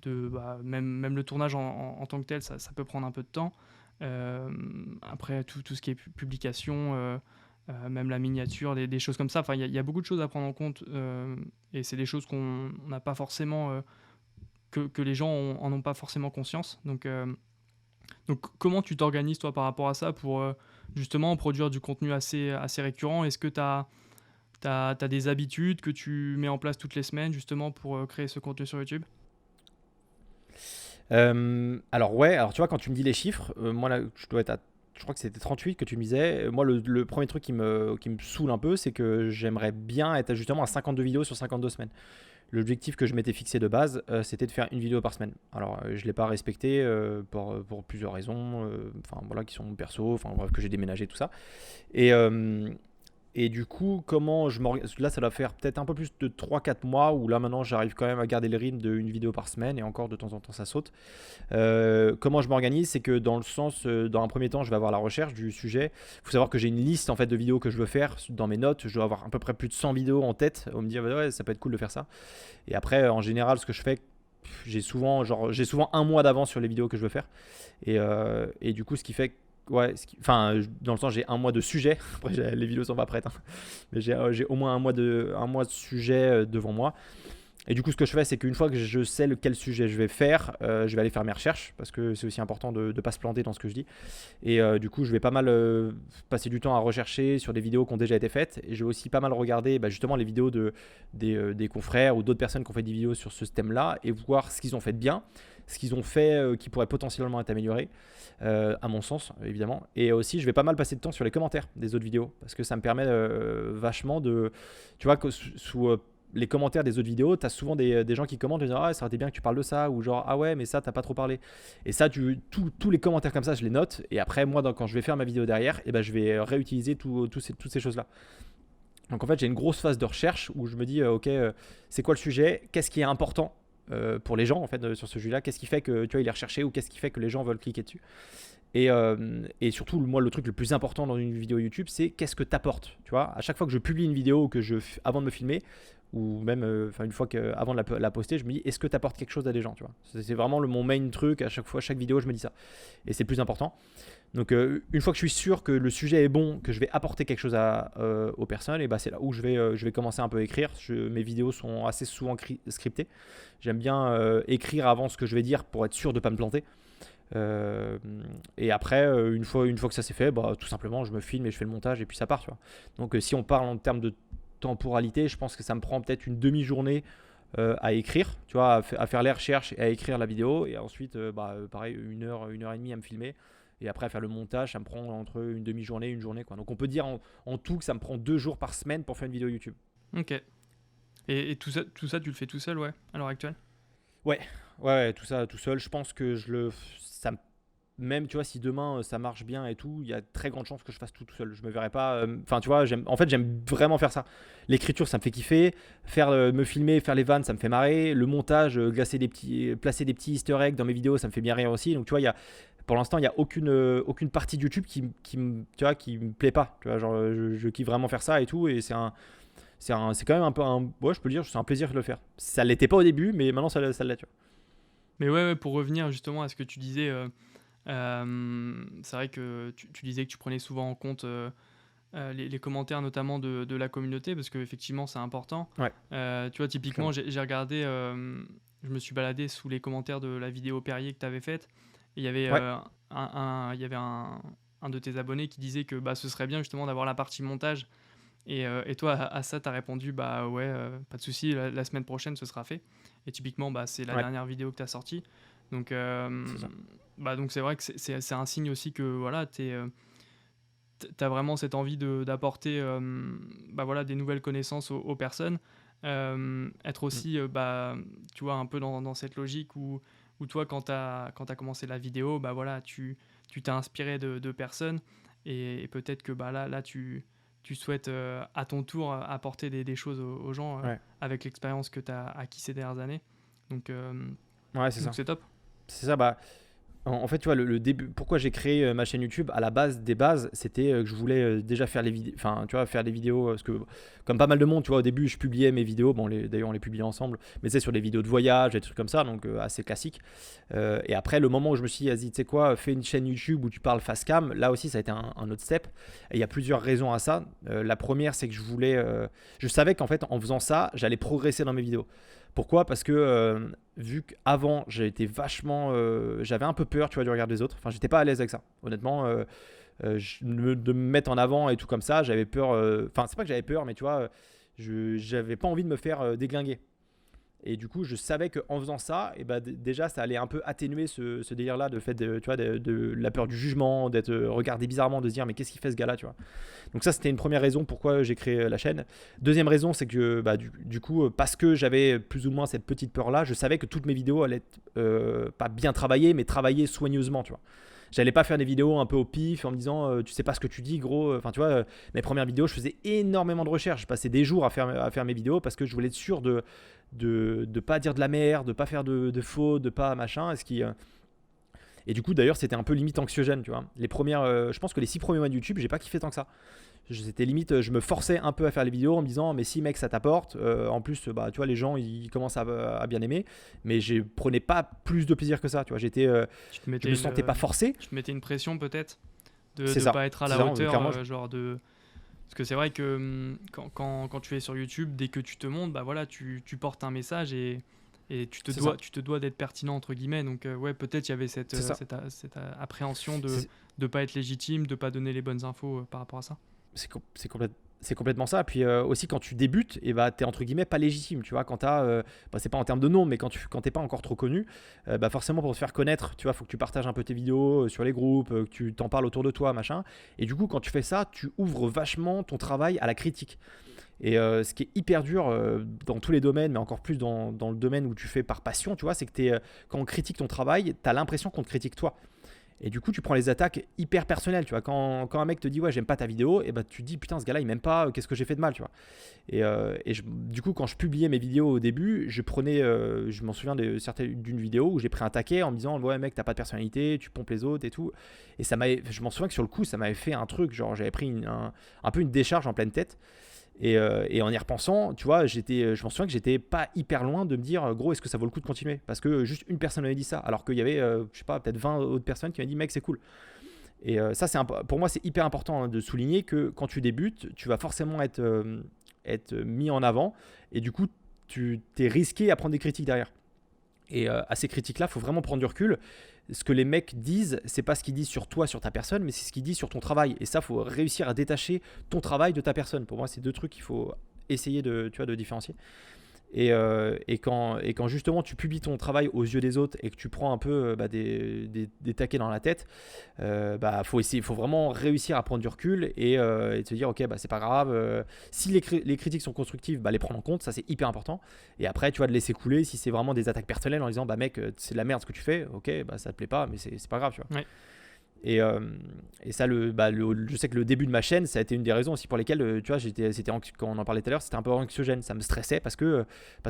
bah, même le tournage en tant que tel, ça peut prendre un peu de temps. Après, tout ce qui est publication, même la miniature, des choses comme ça. Enfin, il y a beaucoup de choses à prendre en compte et c'est des choses qu'on n'a pas forcément. Que les gens en ont pas forcément conscience. Donc comment tu t'organises toi par rapport à ça pour justement produire du contenu assez récurrent? Est-ce que t'as des habitudes que tu mets en place toutes les semaines justement pour créer ce contenu sur YouTube? Alors ouais, alors tu vois, quand tu me dis les chiffres, moi là, je crois que c'était 38 que tu me disais. Moi, le premier truc qui me saoule un peu, c'est que j'aimerais bien être justement à 52 vidéos sur 52 semaines. L'objectif que je m'étais fixé de base, c'était de faire une vidéo par semaine. Alors, je ne l'ai pas respecté pour plusieurs raisons, enfin voilà, qui sont perso, enfin bref, que j'ai déménagé, tout ça. Et, du coup, comment je m'organise. Là, ça doit faire peut-être un peu plus de 3 4 mois où là maintenant j'arrive quand même à garder le rythme d'une vidéo par semaine et encore de temps en temps ça saute. Comment je m'organise, c'est que dans le sens, dans un premier temps, je vais avoir la recherche du sujet. Il faut savoir que j'ai une liste en fait de vidéos que je veux faire dans mes notes. Je dois avoir à peu près plus de 100 vidéos en tête. On me dit ouais, ça peut être cool de faire ça. Et après, en général, ce que je fais, j'ai souvent un mois d'avance sur les vidéos que je veux faire. Et du coup, ce qui fait ouais, enfin, dans le sens, j'ai un mois de sujet. Après, les vidéos sont pas prêtes, hein. Mais j'ai au moins un mois de sujet devant moi. Et du coup, ce que je fais, c'est qu'une fois que je sais quel sujet je vais faire, je vais aller faire mes recherches parce que c'est aussi important de ne pas se planter dans ce que je dis. Et du coup, je vais pas mal passer du temps à rechercher sur des vidéos qui ont déjà été faites. Et je vais aussi pas mal regarder bah, justement les vidéos des confrères ou d'autres personnes qui ont fait des vidéos sur ce thème-là et voir ce qu'ils ont fait de bien, ce qu'ils ont fait qui pourrait potentiellement être amélioré, à mon sens, évidemment. Et aussi, je vais pas mal passer de temps sur les commentaires des autres vidéos parce que ça me permet vachement de. Tu vois, que sous les commentaires des autres vidéos, tu as souvent des gens qui commentent et disent ah, ça aurait été bien que tu parles de ça, ou genre ah ouais, mais ça, t'as pas trop parlé. Et ça, tous les commentaires comme ça, je les note. Et après, moi, quand je vais faire ma vidéo derrière, ben, je vais réutiliser toutes ces choses-là. Donc en fait, j'ai une grosse phase de recherche où je me dis ok, c'est quoi le sujet, qu'est-ce qui est important pour les gens en fait sur ce sujet-là, qu'est-ce qui fait que tu vois, il est recherché ou qu'est-ce qui fait que les gens veulent cliquer dessus. Et surtout, moi, le truc le plus important dans une vidéo YouTube, c'est qu'est-ce que tu apportes. Tu vois, à chaque fois que je publie une vidéo, avant de me filmer, ou même une fois avant de la poster, je me dis est-ce que tu apportes quelque chose à des gens, tu vois. C'est vraiment mon main truc. À chaque vidéo, je me dis ça. Et c'est le plus important. Donc une fois que je suis sûr que le sujet est bon, que je vais apporter quelque chose aux personnes, et bah, c'est là où je vais commencer un peu à écrire. Mes vidéos sont assez souvent scriptées. J'aime bien écrire avant ce que je vais dire pour être sûr de ne pas me planter. Et après, une fois que ça s'est fait, bah, tout simplement, je me filme et je fais le montage et puis ça part. Tu vois. Donc si on parle en termes de temporalité, je pense que ça me prend peut-être une demi-journée à écrire, tu vois, à faire les recherches et à écrire la vidéo. Et ensuite, pareil, une heure et demie à me filmer. Et après, à faire le montage, ça me prend entre une demi-journée et une journée, quoi. Donc on peut dire en tout que ça me prend 2 jours par semaine pour faire une vidéo YouTube. Ok. Et tout ça, tu le fais tout seul, ouais, à l'heure actuelle? Ouais, tout ça tout seul. Je pense que même, tu vois, si demain ça marche bien et tout, il y a très grande chance que je fasse tout seul. Je me verrais pas. Enfin, tu vois, j'aime vraiment faire ça. L'écriture, ça me fait kiffer. Me filmer, faire les vannes, ça me fait marrer. Le montage, placer des petits Easter eggs dans mes vidéos, ça me fait bien rire aussi. Donc, tu vois, pour l'instant, il n'y a aucune partie de YouTube qui me plaît pas. Tu vois, genre, je kiffe vraiment faire ça et tout. Et c'est quand même un peu ouais, je peux le dire, c'est un plaisir de le faire. Ça l'était pas au début, mais maintenant ça l'est, tu vois. Mais ouais, pour revenir justement à ce que tu disais, c'est vrai que tu disais que tu prenais souvent en compte les commentaires, notamment de la communauté, parce qu'effectivement, c'est important. Ouais, Tu vois, typiquement, clairement. j'ai regardé, je me suis baladé sous les commentaires de la vidéo Perrier que tu avais faite. Et il y avait, Ouais, il y avait un de tes abonnés qui disait que bah, ce serait bien justement d'avoir la partie montage. Et toi, à ça, tu as répondu, bah ouais, pas de souci, la semaine prochaine, ce sera fait. Et typiquement, bah, c'est la ouais, dernière vidéo que tu as sortie. Donc, c'est ça. donc c'est vrai que c'est un signe aussi que voilà, t'as vraiment cette envie d'apporter bah voilà, des nouvelles connaissances aux personnes. Être Mm. aussi, bah, tu vois, un peu dans cette logique où toi, quand t'as commencé la vidéo, bah voilà, tu t'es inspiré de personnes. Et peut-être que bah, là tu souhaites à ton tour apporter des choses aux gens Ouais, avec l'expérience que tu as acquis ces dernières années. Donc, ouais, c'est donc ça. c'est top. C'est ça, bah. En fait, tu vois, le début, pourquoi j'ai créé ma chaîne YouTube, à la base des bases, c'était que je voulais déjà faire les vidéos, enfin, tu vois, faire des vidéos, parce que comme pas mal de monde, tu vois, au début, je publiais mes vidéos, bon, d'ailleurs, on les publiait ensemble, mais c'est sur des vidéos de voyage, des trucs comme ça, donc assez classique. Et après, le moment où je me suis dit, vas-y, tu sais quoi, fais une chaîne YouTube où tu parles face cam, là aussi, ça a été un autre step. Et il y a plusieurs raisons à ça. La première, c'est que je savais qu'en fait, en faisant ça, j'allais progresser dans mes vidéos. Pourquoi? Parce que vu qu'avant j'avais un peu peur, tu vois, du regard des autres. Enfin, j'étais pas à l'aise avec ça. Honnêtement, de me mettre en avant et tout comme ça, j'avais peur. Enfin, c'est pas que j'avais peur, mais tu vois, j'avais pas envie de me faire déglinguer. Et du coup, je savais qu'en faisant ça, et bah, déjà, ça allait un peu atténuer ce délire-là de fait tu vois, de la peur du jugement, d'être regardé bizarrement, de se dire mais qu'est-ce qu'il fait ce gars-là, tu vois. Donc ça, c'était une première raison pourquoi j'ai créé la chaîne. Deuxième raison, c'est que bah, du coup, parce que j'avais plus ou moins cette petite peur-là, je savais que toutes mes vidéos allaient être pas bien travaillées, mais travaillées soigneusement, tu vois. J'allais pas faire des vidéos un peu au pif en me disant tu sais pas ce que tu dis gros. Enfin tu vois, mes premières vidéos, je faisais énormément de recherches. Je passais des jours à faire mes vidéos parce que je voulais être sûr de pas dire de la merde, de pas faire de faux, de pas machin. Et du coup d'ailleurs c'était un peu limite anxiogène, tu vois. Je pense que les 6 premiers mois de YouTube, j'ai pas kiffé tant que ça. C'était limite, je me forçais un peu à faire les vidéos en me disant mais si mec ça t'apporte, en plus bah tu vois les gens ils commencent à bien aimer, mais je prenais pas plus de plaisir que ça, tu vois. Tu te Je mettais me sentais pas forcé. tu te mettais une pression peut-être de C'est ne ça, pas être à c'est la ça, hauteur, clairement. genre de. Parce que c'est vrai que quand tu es sur YouTube, dès que tu te montres, bah voilà, tu portes un message et C'est ça, tu te dois d'être pertinent entre guillemets. Donc ouais, peut-être il y avait c'est ça. cette appréhension de C'est ne pas être légitime, de pas donner les bonnes infos par rapport à ça. c'est complètement ça. Puis aussi quand tu débutes, et bah t'es entre guillemets pas légitime, tu vois. C'est pas en termes de nom, mais quand t'es pas encore trop connu, bah forcément pour te faire connaître, tu vois, faut que tu partages un peu tes vidéos sur les groupes, que tu t'en parles autour de toi, machin. Et du coup, quand tu fais ça, tu ouvres vachement ton travail à la critique. Et ce qui est hyper dur dans tous les domaines, mais encore plus dans le domaine où tu fais par passion, tu vois, c'est que quand on critique ton travail, t'as l'impression qu'on te critique toi. Et du coup, tu prends les attaques hyper personnelles, tu vois. Quand un mec te dit ouais, j'aime pas ta vidéo, et bah tu te dis putain, ce gars-là, il m'aime pas, qu'est-ce que j'ai fait de mal, tu vois. Du coup, quand je publiais mes vidéos au début, je m'en souviens d'une vidéo où j'ai pris un taquet en me disant ouais, mec, t'as pas de personnalité, tu pompes les autres et tout. Et je m'en souviens que sur le coup, ça m'avait fait un truc, genre j'avais pris un peu une décharge en pleine tête. Et en y repensant, tu vois, je m'en souviens que j'étais pas hyper loin de me dire, gros, est-ce que ça vaut le coup de continuer? Parce que juste une personne m'avait dit ça, alors qu'il y avait, je sais pas, peut-être 20 autres personnes qui m'avaient dit, mec, c'est cool. Et ça, pour moi, c'est hyper important, hein, de souligner que quand tu débutes, tu vas forcément être mis en avant. Et du coup, tu t'es risqué à prendre des critiques derrière. Et à ces critiques-là, il faut vraiment prendre du recul. Ce que les mecs disent, c'est pas ce qu'ils disent sur toi, sur ta personne, mais c'est ce qu'ils disent sur ton travail. Et ça, il faut réussir à détacher ton travail de ta personne. Pour moi, c'est deux trucs qu'il faut essayer de différencier. Et quand justement tu publies ton travail aux yeux des autres et que tu prends un peu des taquets dans la tête, faut vraiment réussir à prendre du recul et te dire ok, c'est pas grave, si les critiques sont constructives, les prendre en compte, ça c'est hyper important. Et après tu vas te laisser couler si c'est vraiment des attaques personnelles en disant mec, c'est de la merde ce que tu fais, ok, ça te plaît pas, mais c'est pas grave, tu vois. Ouais. Et ça, je sais que le début de ma chaîne, ça a été une des raisons aussi pour lesquelles, tu vois, quand on en parlait tout à l'heure, c'était un peu anxiogène. Ça me stressait parce que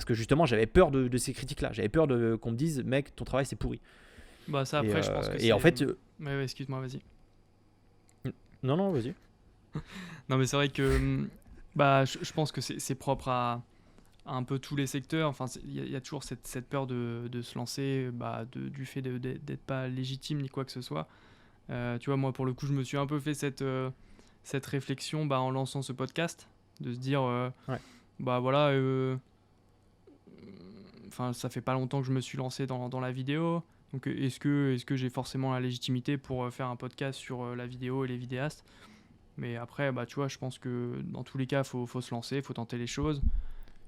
justement, j'avais peur de ces critiques-là. J'avais peur qu'on me dise, mec, ton travail, c'est pourri. Bah ça, après, je pense que c'est... Et en fait... Ouais, excuse-moi, vas-y. Non, vas-y. Non, mais c'est vrai que je pense que c'est propre à un peu tous les secteurs. Enfin, il y a toujours cette peur de se lancer, du fait d'être pas légitime ni quoi que ce soit. Tu vois, moi, pour le coup, je me suis un peu fait cette réflexion en lançant ce podcast, de se dire, voilà, ça fait pas longtemps que je me suis lancé dans la vidéo. Donc, est-ce que j'ai forcément la légitimité pour faire un podcast sur la vidéo et les vidéastes ? Mais après, tu vois, je pense que dans tous les cas, faut se lancer, faut tenter les choses.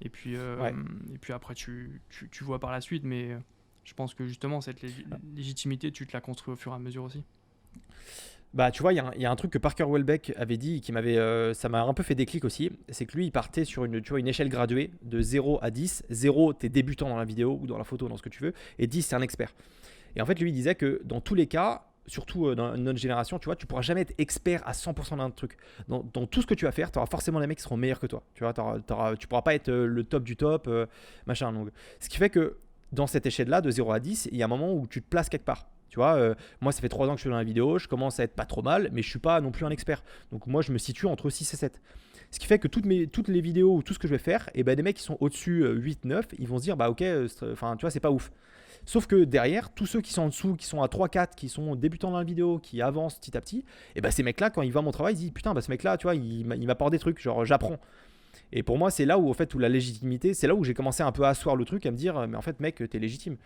Et puis après, tu vois par la suite. Mais je pense que justement, cette légitimité, tu te la construis au fur et à mesure aussi. Tu vois, il y a un truc que Parker Welbeck avait dit qui ça m'a un peu fait déclic aussi. C'est que lui, il partait sur une échelle graduée de 0 à 10. 0, t'es débutant dans la vidéo ou dans la photo, dans ce que tu veux. Et 10, c'est un expert. Et en fait, lui, il disait que dans tous les cas, surtout dans notre génération, tu vois, tu pourras jamais être expert à 100% d'un truc. Dans tout ce que tu vas faire, tu auras forcément des mecs qui seront meilleurs que toi. Tu vois, tu pourras pas être le top du top, machin. Donc, ce qui fait que dans cette échelle-là, de 0 à 10, il y a un moment où tu te places quelque part. Tu vois, moi, ça fait 3 ans que je suis dans la vidéo, je commence à être pas trop mal, mais je suis pas non plus un expert. Donc, moi, je me situe entre 6 et 7. Ce qui fait que toutes les vidéos ou tout ce que je vais faire, et des mecs qui sont au-dessus 8, 9, ils vont se dire, ok, tu vois, c'est pas ouf. Sauf que derrière, tous ceux qui sont en dessous, qui sont à 3, 4, qui sont débutants dans la vidéo, qui avancent petit à petit, et ces mecs-là, quand ils voient mon travail, ils disent, putain, ce mec-là, tu vois, il m'apporte des trucs, genre, j'apprends. Et pour moi, c'est là où, où la légitimité, c'est là où j'ai commencé un peu à asseoir le truc, à me dire, mais en fait, mec, t'es légitime.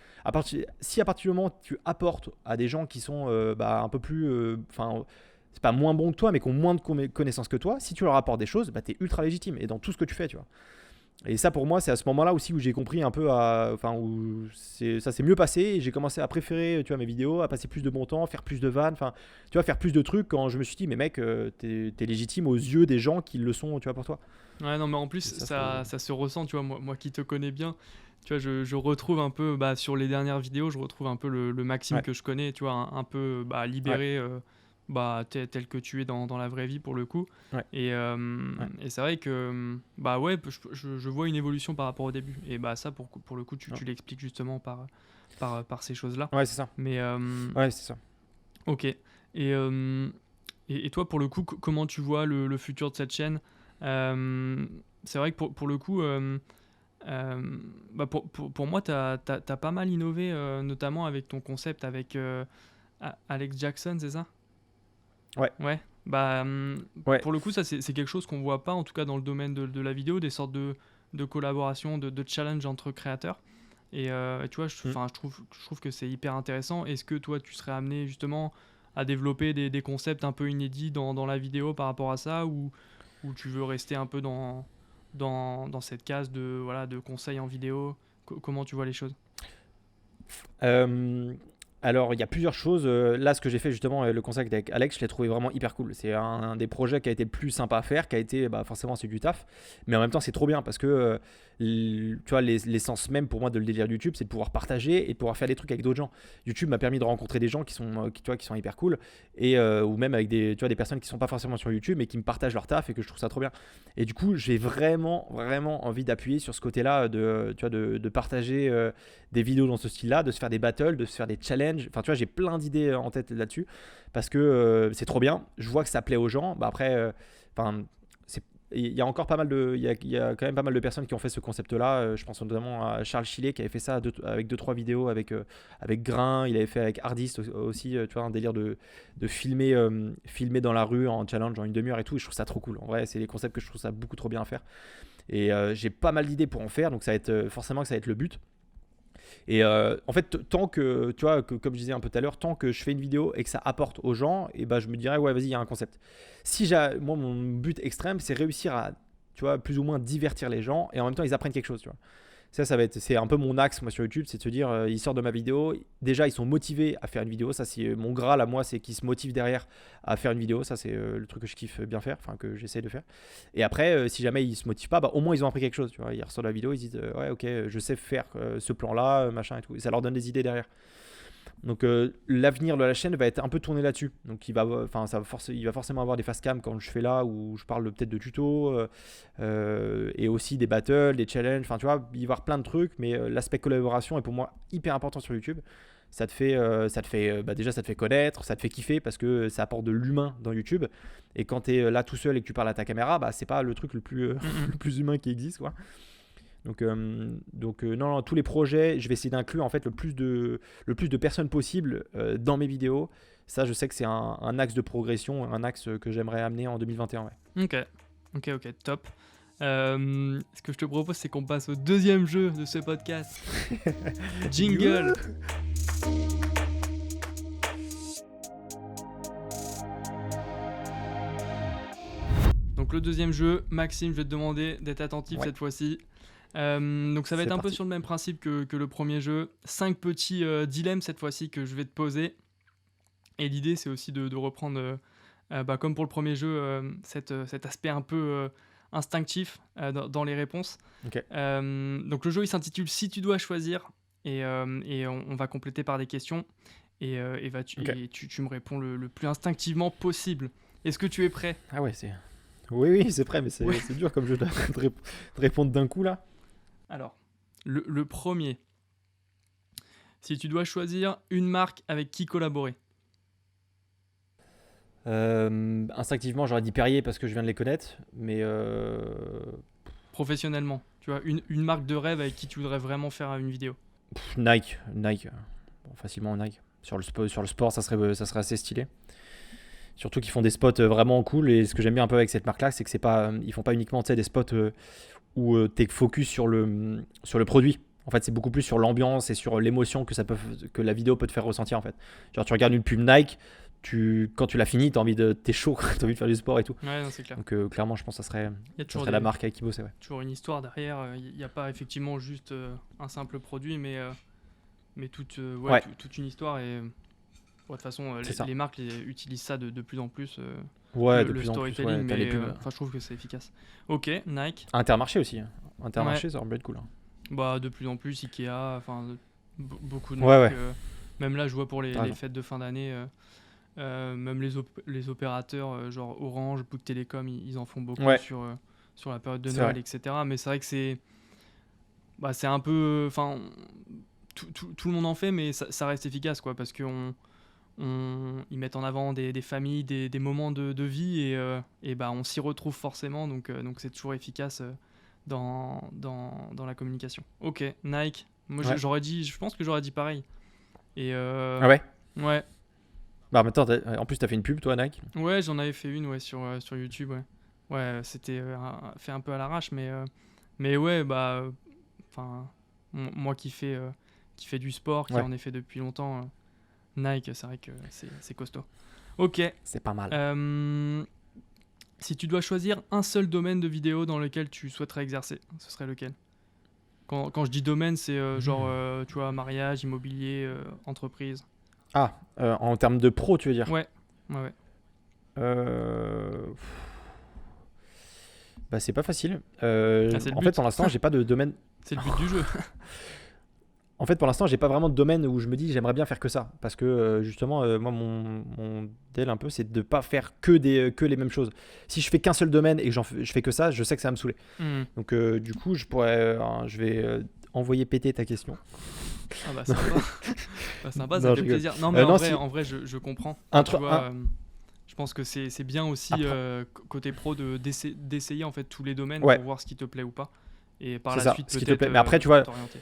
Si à partir du moment où tu apportes à des gens qui sont un peu plus. C'est pas moins bon que toi, mais qui ont moins de connaissances que toi, si tu leur apportes des choses, t'es ultra légitime. Et dans tout ce que tu fais, tu vois. Et ça, pour moi, c'est à ce moment-là aussi où j'ai compris un peu, où ça s'est mieux passé. Et j'ai commencé à préférer, tu vois, mes vidéos, à passer plus de bon temps, faire plus de vannes, tu vois, faire plus de trucs quand je me suis dit, mais mec, t'es légitime aux yeux des gens qui le sont, tu vois, pour toi. Ouais, non, mais en plus, ça se ressent, tu vois, moi qui te connais bien, tu vois, je retrouve un peu, sur les dernières vidéos, je retrouve un peu le Maxime que je connais, tu vois, un peu libéré, tel que tu es dans la vraie vie pour le coup. Ouais. Et c'est vrai que, je vois une évolution par rapport au début. Et ça, pour le coup, tu l'expliques justement par ces choses-là. Ouais, c'est ça. Mais, ouais, c'est ça. Ok. Et toi, pour le coup, comment tu vois le futur de cette chaîne ? C'est vrai que pour le coup, pour moi, t'as pas mal innové, notamment avec ton concept avec Alex Jackson, c'est ça ? Ouais. Ouais. Ouais. Pour le coup, ça c'est quelque chose qu'on voit pas, en tout cas dans le domaine de la vidéo, des sortes de collaboration, de challenge entre créateurs. Et tu vois, je trouve que c'est hyper intéressant. Est-ce que toi, tu serais amené justement à développer des concepts un peu inédits dans la vidéo par rapport à ça, ou tu veux rester un peu dans cette case de conseils en vidéo ? Comment tu vois les choses ? Alors, il y a plusieurs choses. Là, ce que j'ai fait justement, le concept avec Alex, je l'ai trouvé vraiment hyper cool. C'est un des projets qui a été le plus sympa à faire, qui a été forcément c'est du taf, mais en même temps c'est trop bien parce que tu vois, l'essence même pour moi de le délire de YouTube, c'est de pouvoir partager et de pouvoir faire des trucs avec d'autres gens. YouTube m'a permis de rencontrer des gens qui sont hyper cool, et ou même avec des personnes qui sont pas forcément sur YouTube mais qui me partagent leur taf et que je trouve ça trop bien. Et du coup, j'ai vraiment envie d'appuyer sur ce côté-là, de partager des vidéos dans ce style-là, de se faire des battles, de se faire des challenges. Enfin, tu vois, j'ai plein d'idées en tête là-dessus parce que c'est trop bien. Je vois que ça plaît aux gens. Après, il y a encore pas mal de, il y a quand même pas mal de personnes qui ont fait ce concept-là. Je pense notamment à Charles Chillet qui avait fait ça avec 2-3 vidéos avec Grain. Il avait fait avec Hardist aussi, tu vois, un délire de filmer dans la rue en challenge en une demi-heure et tout. Et je trouve ça trop cool. En vrai, c'est les concepts que je trouve ça beaucoup trop bien à faire. Et j'ai pas mal d'idées pour en faire, donc ça va être forcément que ça va être le but. Et en fait, tant que, tu vois, comme je disais un peu tout à l'heure, tant que je fais une vidéo et que ça apporte aux gens, et ben je me dirais, ouais, vas-y, il y a un concept. Moi, mon but extrême, c'est réussir à, tu vois, plus ou moins divertir les gens et en même temps, ils apprennent quelque chose, tu vois. C'est un peu mon axe, moi, sur YouTube, c'est de se dire, ils sortent de ma vidéo, déjà, ils sont motivés à faire une vidéo. Ça, c'est mon graal à moi, c'est qu'ils se motivent derrière à faire une vidéo. Ça, c'est le truc que je kiffe bien faire, enfin, que j'essaie de faire. Et après, si jamais ils se motivent pas, bah, au moins, ils ont appris quelque chose, tu vois. Ils ressortent de la vidéo, ils se disent, ouais, ok, je sais faire ce plan-là, machin et tout. Et ça leur donne des idées derrière. Donc l'avenir de la chaîne va être un peu tourné là-dessus. Donc il va forcément avoir des face cam quand je fais là où je parle peut-être de tutos et aussi des battles, des challenges. Enfin tu vois, il va y avoir plein de trucs, mais l'aspect collaboration est pour moi hyper important sur YouTube. Déjà ça te fait connaître, ça te fait kiffer parce que ça apporte de l'humain dans YouTube. Et quand tu es là tout seul et que tu parles à ta caméra, bah c'est pas le truc le plus le plus humain qui existe quoi. Donc non, tous les projets, je vais essayer d'inclure en fait le plus de personnes possible dans mes vidéos. Ça, je sais que c'est un axe de progression, un axe que j'aimerais amener en 2021. Ouais. Ok, top. Ce que je te propose, c'est qu'on passe au deuxième jeu de ce podcast. Jingle. Donc le deuxième jeu, Maxime, je vais te demander d'être attentif cette fois-ci. Donc ça va être un peu sur le même principe que le premier jeu. 5 petits dilemmes cette fois-ci que je vais te poser. Et l'idée c'est aussi de reprendre, comme pour le premier jeu, cet aspect un peu instinctif dans les réponses. Okay. Donc le jeu il s'intitule Si tu dois choisir et on va compléter par des questions et tu me réponds le plus instinctivement possible. Est-ce que tu es prêt ? Ah ouais, Oui, c'est prêt, mais c'est dur comme jeu de répondre d'un coup là. Alors, le premier. Si tu dois choisir une marque avec qui collaborer. Instinctivement, j'aurais dit Perrier parce que je viens de les connaître, mais professionnellement, tu vois, une marque de rêve avec qui tu voudrais vraiment faire une vidéo. Nike. Bon, facilement Nike. Sur le sport, ça serait assez stylé. Surtout qu'ils font des spots vraiment cool, et ce que j'aime bien un peu avec cette marque-là, c'est que ils font pas uniquement des spots où tu es focus sur le produit. En fait, c'est beaucoup plus sur l'ambiance et sur l'émotion que la vidéo peut te faire ressentir en fait. Genre tu regardes une pub Nike, quand tu l'as fini, t'es chaud, t'as envie de faire du sport et tout. Ouais, non, c'est clair. Donc clairement, je pense que ça serait la marque avec qui bosser. Ouais. Toujours une histoire derrière. Il n'y a pas effectivement juste un simple produit, mais toute une histoire. Et de toute façon, les marques utilisent ça de plus en plus. Le storytelling, mais je trouve que c'est efficace. Ok, Nike. Intermarché aussi. Intermarché, ça aurait pu être cool. Bah, de plus en plus, Ikea, beaucoup de marques. Même là, je vois pour les fêtes de fin d'année, même les opérateurs, genre Orange, Bouygues Télécom, ils en font beaucoup sur la période de Noël, etc. Mais c'est vrai que c'est un peu... Tout le monde en fait, mais ça reste efficace, quoi, parce qu'ils mettent en avant des familles, des moments de vie, et on s'y retrouve forcément, donc c'est toujours efficace dans la communication. Ok, Nike. Moi, je pense que j'aurais dit pareil. Et ah ouais. Ouais. Bah maintenant, en plus, t'as fait une pub, toi, Nike. Ouais, j'en avais fait une, sur YouTube, ouais. Ouais, c'était fait un peu à l'arrache, mais ouais, moi qui fais du sport, qui en ai fait depuis longtemps, Nike, c'est vrai que c'est costaud. Ok. C'est pas mal. Si tu dois choisir un seul domaine de vidéo dans lequel tu souhaiterais exercer, ce serait lequel ? Quand je dis domaine, c'est tu vois, mariage, immobilier, entreprise. Ah, en termes de pro, tu veux dire ? Ouais. C'est pas facile. En fait, pour l'instant, j'ai pas de domaine. C'est le but du jeu. En fait, pour l'instant, j'ai pas vraiment de domaine où je me dis j'aimerais bien faire que ça. Parce que justement, moi, mon deal un peu, c'est de pas faire que les mêmes choses. Si je fais qu'un seul domaine et que je fais que ça, je sais que ça va me saouler. Donc, du coup, je vais envoyer péter ta question. Ah bah sympa. Sympa, ça fait plaisir. Non, mais en vrai, je comprends. Je pense que c'est bien aussi Après, côté pro d'essayer en fait tous les domaines ouais, pour voir ce qui te plaît ou pas. Et par c'est la ça, suite ce qui te peut-être plaît. Mais après, tu vois, t'orienter.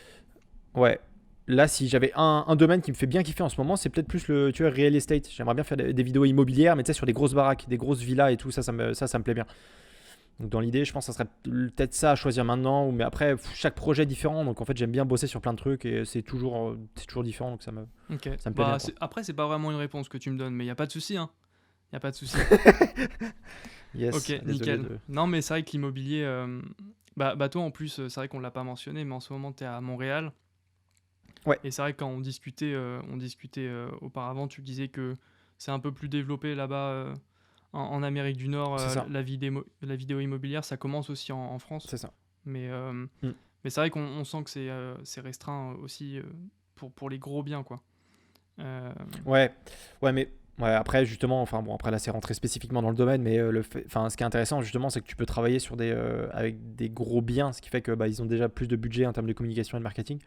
ouais. Là, si j'avais un domaine qui me fait bien kiffer en ce moment, c'est peut-être plus le, tu vois, real estate. J'aimerais bien faire des vidéos immobilières, mais tu sais, sur des grosses baraques, des grosses villas et tout, ça me plaît bien. Donc dans l'idée, je pense que ça serait peut-être ça à choisir maintenant. Mais après, chaque projet est différent. Donc en fait, j'aime bien bosser sur plein de trucs et c'est toujours différent. Donc Ok. ça me plaît bien, Bah, quoi. après, c'est pas vraiment une réponse que tu me donnes, mais il n'y a pas de souci, hein. Il n'y a pas de souci. Ok, Yes, désolé nickel. de. Non, mais c'est vrai que l'immobilier, bah toi en plus, c'est vrai qu'on l'a pas mentionné, mais en ce moment, tu es à Montréal. Ouais, Et c'est vrai que quand on discutait auparavant, tu disais que c'est un peu plus développé là-bas en Amérique du Nord, c'est ça. la vidéo immobilière, ça commence aussi en France. C'est ça. Mais, euh, Mm. mais c'est vrai qu'on sent que c'est restreint aussi pour les gros biens, quoi. Euh, Ouais, ouais, mais ouais, après justement, enfin bon, après là c'est rentré spécifiquement dans le domaine, mais enfin ce qui est intéressant justement, c'est que tu peux travailler sur avec des gros biens, ce qui fait que bah, ils ont déjà plus de budget en termes de communication et de marketing,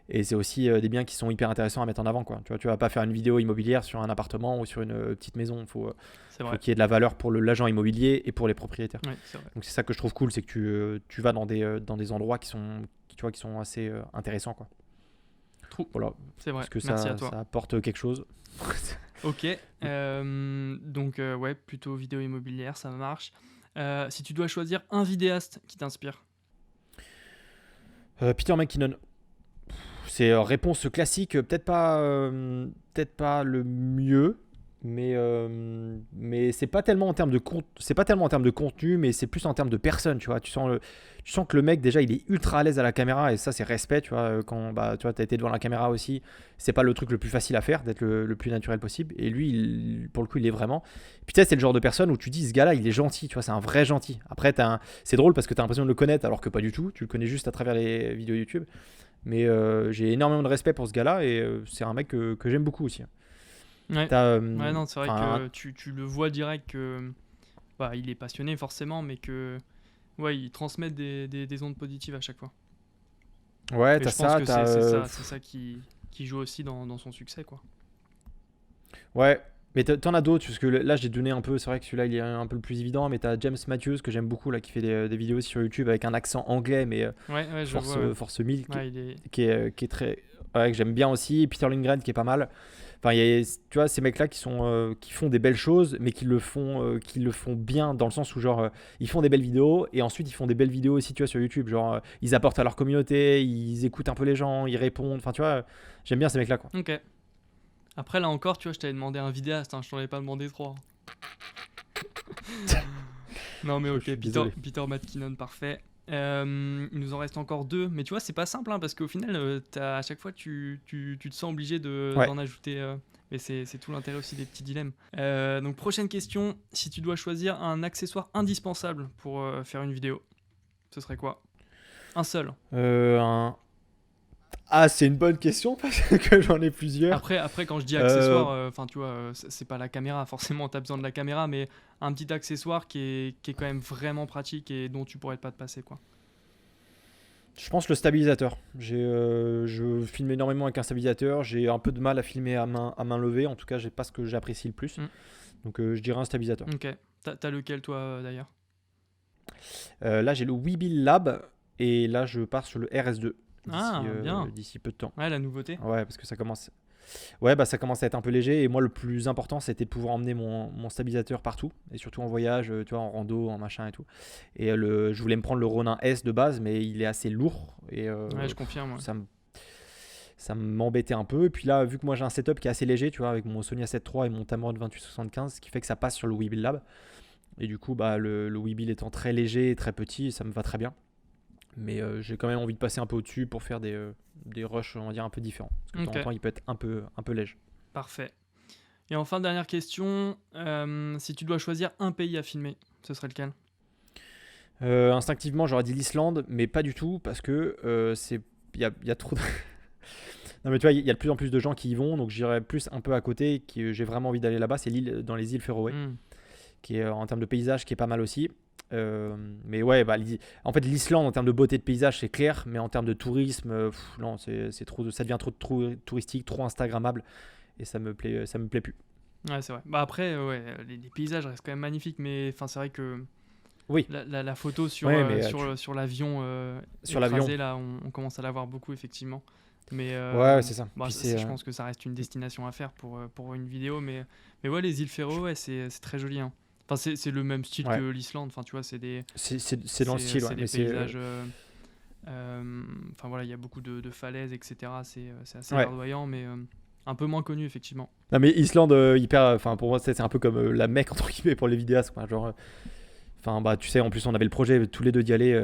et c'est aussi des biens qui sont hyper intéressants à mettre en avant, quoi. Tu vois, tu vas pas faire une vidéo immobilière sur un appartement ou sur une petite maison. c'est Faut vrai. qu'il y ait de la valeur pour l'agent immobilier et pour les propriétaires. Oui, c'est vrai. Donc c'est ça que je trouve cool, c'est que tu vas dans des endroits tu vois, qui sont assez intéressants, quoi. Trou. Voilà, C'est vrai. parce que Merci à ça, toi. ça apporte quelque chose. Ok. Donc, ouais, plutôt vidéo immobilière, ça marche. Si tu dois choisir un vidéaste qui t'inspire. Peter McKinnon. C'est réponse classique, peut-être pas le mieux, mais c'est pas tellement en termes de contenu, mais c'est plus en termes de personne, tu vois. Tu sens que le mec déjà il est ultra à l'aise à la caméra et ça c'est respect, tu vois. Quand bah tu vois t'as été devant la caméra aussi, c'est pas le truc le plus facile à faire, d'être le plus naturel possible. Et lui, pour le coup, il est vraiment. Puis tu sais, c'est le genre de personne où tu dis ce gars-là, il est gentil, tu vois, c'est un vrai gentil. Après, c'est drôle parce que t'as l'impression de le connaître alors que pas du tout. Tu le connais juste à travers les vidéos YouTube. Mais j'ai énormément de respect pour ce gars-là et c'est un mec que j'aime beaucoup aussi. Ouais. T'as, Ouais, non, c'est vrai enfin, que tu le vois direct que bah, il est passionné forcément, mais que ouais, il transmet des ondes positives à chaque fois. ouais, Et t'as je pense ça, que c'est ça qui joue aussi dans son succès, quoi. ouais. Mais t'en as d'autres, parce que là j'ai donné un peu, c'est vrai que celui-là il est un peu le plus évident, mais t'as James Matthews que j'aime beaucoup, là, qui fait des vidéos sur YouTube avec un accent anglais, mais Ouais, ouais, je force, vois, ouais. force 1000, Ouais, il est. qui est très. Ouais, que j'aime bien aussi. Peter Lindgren qui est pas mal. Enfin, tu vois, ces mecs-là qui font des belles choses, mais qui le font bien dans le sens où, genre, ils font des belles vidéos et ensuite ils font des belles vidéos aussi, tu vois, sur YouTube. Genre, ils apportent à leur communauté, ils écoutent un peu les gens, ils répondent. Enfin, tu vois, j'aime bien ces mecs-là, quoi. Ok. Après, là encore, tu vois, je t'avais demandé un vidéaste, hein, je t'en avais pas demandé trois. Non, mais Je ok, suis désolé. Peter McKinnon, parfait. Il nous en reste encore deux, mais tu vois, c'est pas simple, hein, parce qu'au final, à chaque fois, tu te sens obligé Ouais. d'en ajouter. Mais c'est tout l'intérêt aussi des petits dilemmes. Donc, prochaine question, si tu dois choisir un accessoire indispensable pour faire une vidéo, ce serait quoi? Un seul. Euh, un- Ah, c'est une bonne question parce que j'en ai plusieurs. Après, quand je dis Euh, accessoire, enfin, tu vois, c'est pas la caméra, forcément, t'as besoin de la caméra, mais un petit accessoire qui est quand même vraiment pratique et dont tu pourrais pas te passer, quoi. Je pense le stabilisateur. Je filme énormément avec un stabilisateur. J'ai un peu de mal à filmer à main levée. En tout cas, j'ai pas ce que j'apprécie le plus. Hmm. Donc, je dirais un stabilisateur. Ok. T'as lequel, toi, d'ailleurs? Là, j'ai le Weebill Lab et là, je pars sur le RS2 d'ici Ah, bien. d'ici peu de temps. Ouais, la nouveauté. Ouais, parce que ça commence. Ouais, bah ça commence à être un peu léger. Et moi, le plus important, c'était de pouvoir emmener mon stabilisateur partout et surtout en voyage, tu vois, en rando, en machin et tout. Et je voulais me prendre le Ronin S de base, mais il est assez lourd et Ouais, je confirme. Ouais. ça m'embêtait un peu. Et puis là, vu que moi j'ai un setup qui est assez léger, tu vois, avec mon Sony A7 III et mon Tamron 2875, ce qui fait que ça passe sur le Weebill Lab. Et du coup, bah, le Weebill étant très léger et très petit, ça me va très bien. Mais j'ai quand même envie de passer un peu au-dessus pour faire des rushs, on va dire, un peu différents. Parce que de temps en Ok, temps, il peut être un peu léger. parfait. Et enfin, dernière question. Si tu dois choisir un pays à filmer, ce serait lequel? Instinctivement, j'aurais dit l'Islande, mais pas du tout, parce que il y a trop de... Non mais tu vois, il y a de plus en plus de gens qui y vont, donc j'irais plus un peu à côté, j'ai vraiment envie d'aller là-bas, c'est l'île dans les îles Féroé, Hmm. qui est en termes de paysage, qui est pas mal aussi. Mais ouais, bah, en fait l'Islande en termes de beauté de paysage c'est clair, mais en termes de tourisme, non, c'est trop, ça devient trop touristique, trop instagrammable, et ça me plaît plus. Ouais, c'est vrai. Bah, après, ouais, les paysages restent quand même magnifiques, mais enfin, c'est vrai que Oui, la photo ouais, mais sur l'avion sur l'avion, écrasé, là, on commence à la voir beaucoup, effectivement. Mais ouais, ouais, c'est ça. bah, Puis je pense que ça reste une destination à faire pour une vidéo. Mais ouais, les îles Féroé, ouais, c'est très joli, hein. Enfin, c'est le même style que ouais, l'Islande. Enfin, tu vois, c'est dans le style, ouais, c'est des mais c'est paysages. Enfin, voilà, il y a beaucoup de falaises, etc. C'est assez ouais. verdoyant, mais un peu moins connu, effectivement. Non mais Islande, hyper, enfin pour moi c'est un peu comme la Mecque entre guillemets pour les vidéastes, quoi. Genre, enfin bah tu sais, en plus on avait le projet tous les deux d'y aller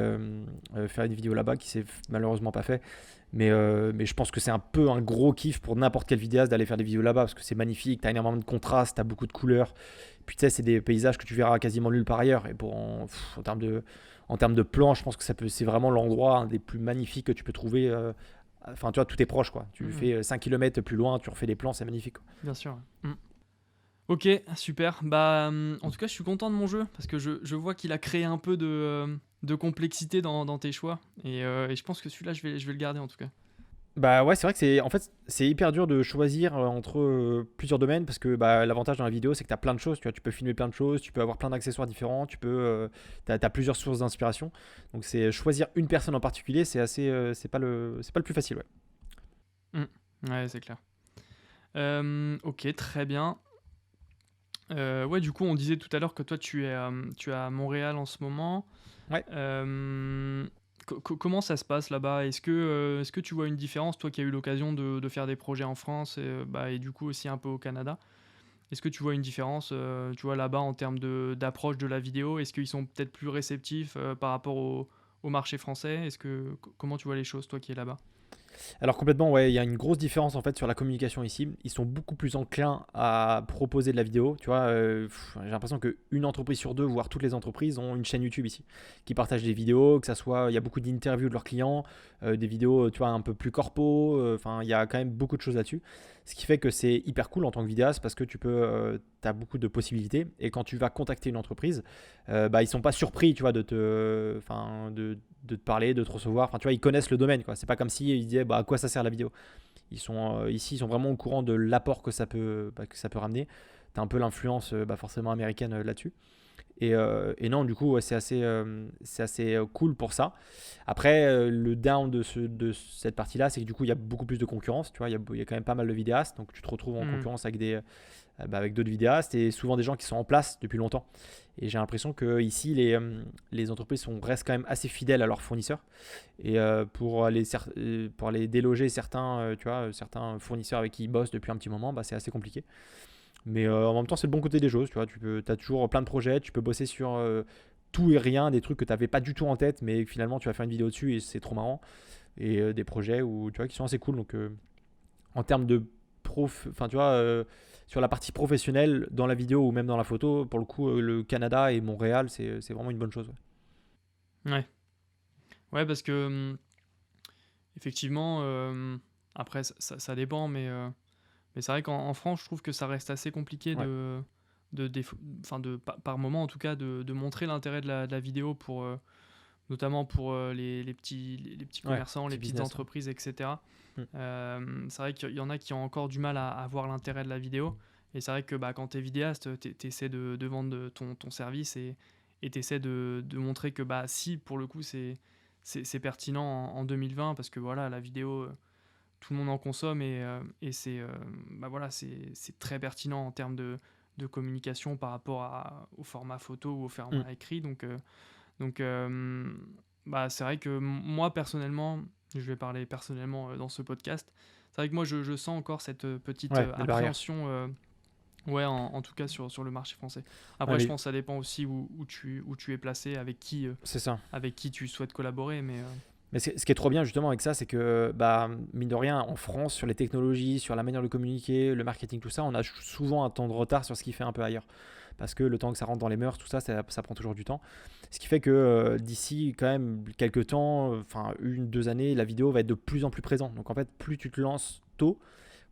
faire une vidéo là-bas qui s'est malheureusement pas fait. Mais je pense que c'est un peu un gros kiff pour n'importe quel vidéaste d'aller faire des vidéos là-bas parce que c'est magnifique, t'as énormément de contrastes, t'as beaucoup de couleurs. Puis tu sais, c'est des paysages que tu verras quasiment nulle part ailleurs. Et en termes de plan, je pense que c'est vraiment l'endroit un des plus magnifiques que tu peux trouver. Enfin, tu vois, tout est proche, quoi. Tu Mhm. fais 5 km plus loin, tu refais des plans, c'est magnifique, quoi. Bien sûr. Ouais. Ok, super. Bah, en tout cas, je suis content de mon jeu parce que je vois qu'il a créé un peu de complexité dans tes choix. Et je pense que celui-là, je vais le garder en tout cas. Bah ouais, c'est vrai que en fait, c'est hyper dur de choisir entre plusieurs domaines parce que bah, l'avantage dans la vidéo, c'est que tu as plein de choses. Tu vois, tu peux filmer plein de choses, tu peux avoir plein d'accessoires différents, t'as plusieurs sources d'inspiration. Donc c'est choisir une personne en particulier, c'est pas le plus facile, ouais. Ouais, c'est clair. Ok, très bien. Ouais, du coup, on disait tout à l'heure que toi, tu es à Montréal en ce moment. Ouais. Euh, Comment ça se passe là-bas? Est-ce que tu vois une différence, toi qui as eu l'occasion de faire des projets en France et du coup aussi un peu au Canada? Est-ce que tu vois une différence, tu vois, là-bas en termes d'approche de la vidéo? Est-ce qu'ils sont peut-être plus réceptifs par rapport au marché français? Comment tu vois les choses, toi qui es là-bas? Alors complètement, ouais, il y a une grosse différence en fait sur la communication ici. Ils sont beaucoup plus enclins à proposer de la vidéo. Tu vois, j'ai l'impression qu'une entreprise sur deux, voire toutes les entreprises, ont une chaîne YouTube ici, qui partagent des vidéos, que ça soit, il y a beaucoup d'interviews de leurs clients, des vidéos, tu vois, un peu plus corpo. Enfin, il y a quand même beaucoup de choses là-dessus. Ce qui fait que c'est hyper cool en tant que vidéaste parce que as beaucoup de possibilités. Et quand tu vas contacter une entreprise, bah, ils sont pas surpris, tu vois, de te parler, de te recevoir. Enfin, tu vois, ils connaissent le domaine, quoi. C'est pas comme si ils disaient bah, à quoi ça sert la vidéo. Ici, ils sont vraiment au courant de l'apport que ça peut ramener. Tu as un peu l'influence bah, forcément américaine là-dessus. Et non, du coup, ouais, c'est assez cool pour ça. Après, le down de cette partie-là, c'est que du coup, il y a beaucoup plus de concurrence. Tu vois, il y a quand même pas mal de vidéastes. Donc, tu te retrouves en Hmm. concurrence avec d'autres vidéastes et souvent des gens qui sont en place depuis longtemps. Et j'ai l'impression que ici, les entreprises restent quand même assez fidèles à leurs fournisseurs. Et pour aller déloger certains fournisseurs avec qui ils bossent depuis un petit moment, bah, c'est assez compliqué. Mais en même temps, c'est le bon côté des choses. Tu vois, as toujours plein de projets, tu peux bosser sur tout et rien, des trucs que tu n'avais pas du tout en tête, mais finalement tu vas faire une vidéo dessus et c'est trop marrant. Et des projets tu vois, qui sont assez cool. Donc en termes de enfin tu vois, sur la partie professionnelle, dans la vidéo ou même dans la photo, pour le coup, le Canada et Montréal, c'est vraiment une bonne chose, ouais. Ouais. Ouais, parce que effectivement, après ça dépend, mais c'est vrai qu'en France, je trouve que ça reste assez compliqué Ouais, enfin par moment en tout cas, de montrer l'intérêt de la vidéo notamment pour les petits ouais, commerçants, les petit petites business, ouais. entreprises, etc. Mm. C'est vrai qu'il y en a qui ont encore du mal à voir l'intérêt de la vidéo. Et c'est vrai que bah, quand tu es vidéaste, tu essaies de vendre ton service et tu essaies de montrer que bah, si, pour le coup, c'est pertinent en 2020 parce que voilà, la vidéo, tout le monde en consomme et bah, voilà, c'est très pertinent en termes de communication par rapport au format photo ou au Mm. format écrit. Donc, bah, c'est vrai que moi, personnellement, je vais parler personnellement dans ce podcast, c'est vrai que moi, je sens encore cette petite Ouais, des barrières. appréhension, ouais, en tout cas sur le marché français. Ouais, Après, je mais pense que ça dépend aussi où tu es placé, c'est ça. avec qui tu souhaites collaborer, mais Mais ce qui est trop bien justement avec ça, c'est que, bah, mine de rien, en France, sur les technologies, sur la manière de communiquer, le marketing, tout ça, on a souvent un temps de retard sur ce qui fait un peu ailleurs. Parce que le temps que ça rentre dans les mœurs, tout ça, ça prend toujours du temps. Ce qui fait que d'ici quand même quelques temps, enfin 1, 2 années, la vidéo va être de plus en plus présente. Donc en fait, plus tu te lances tôt,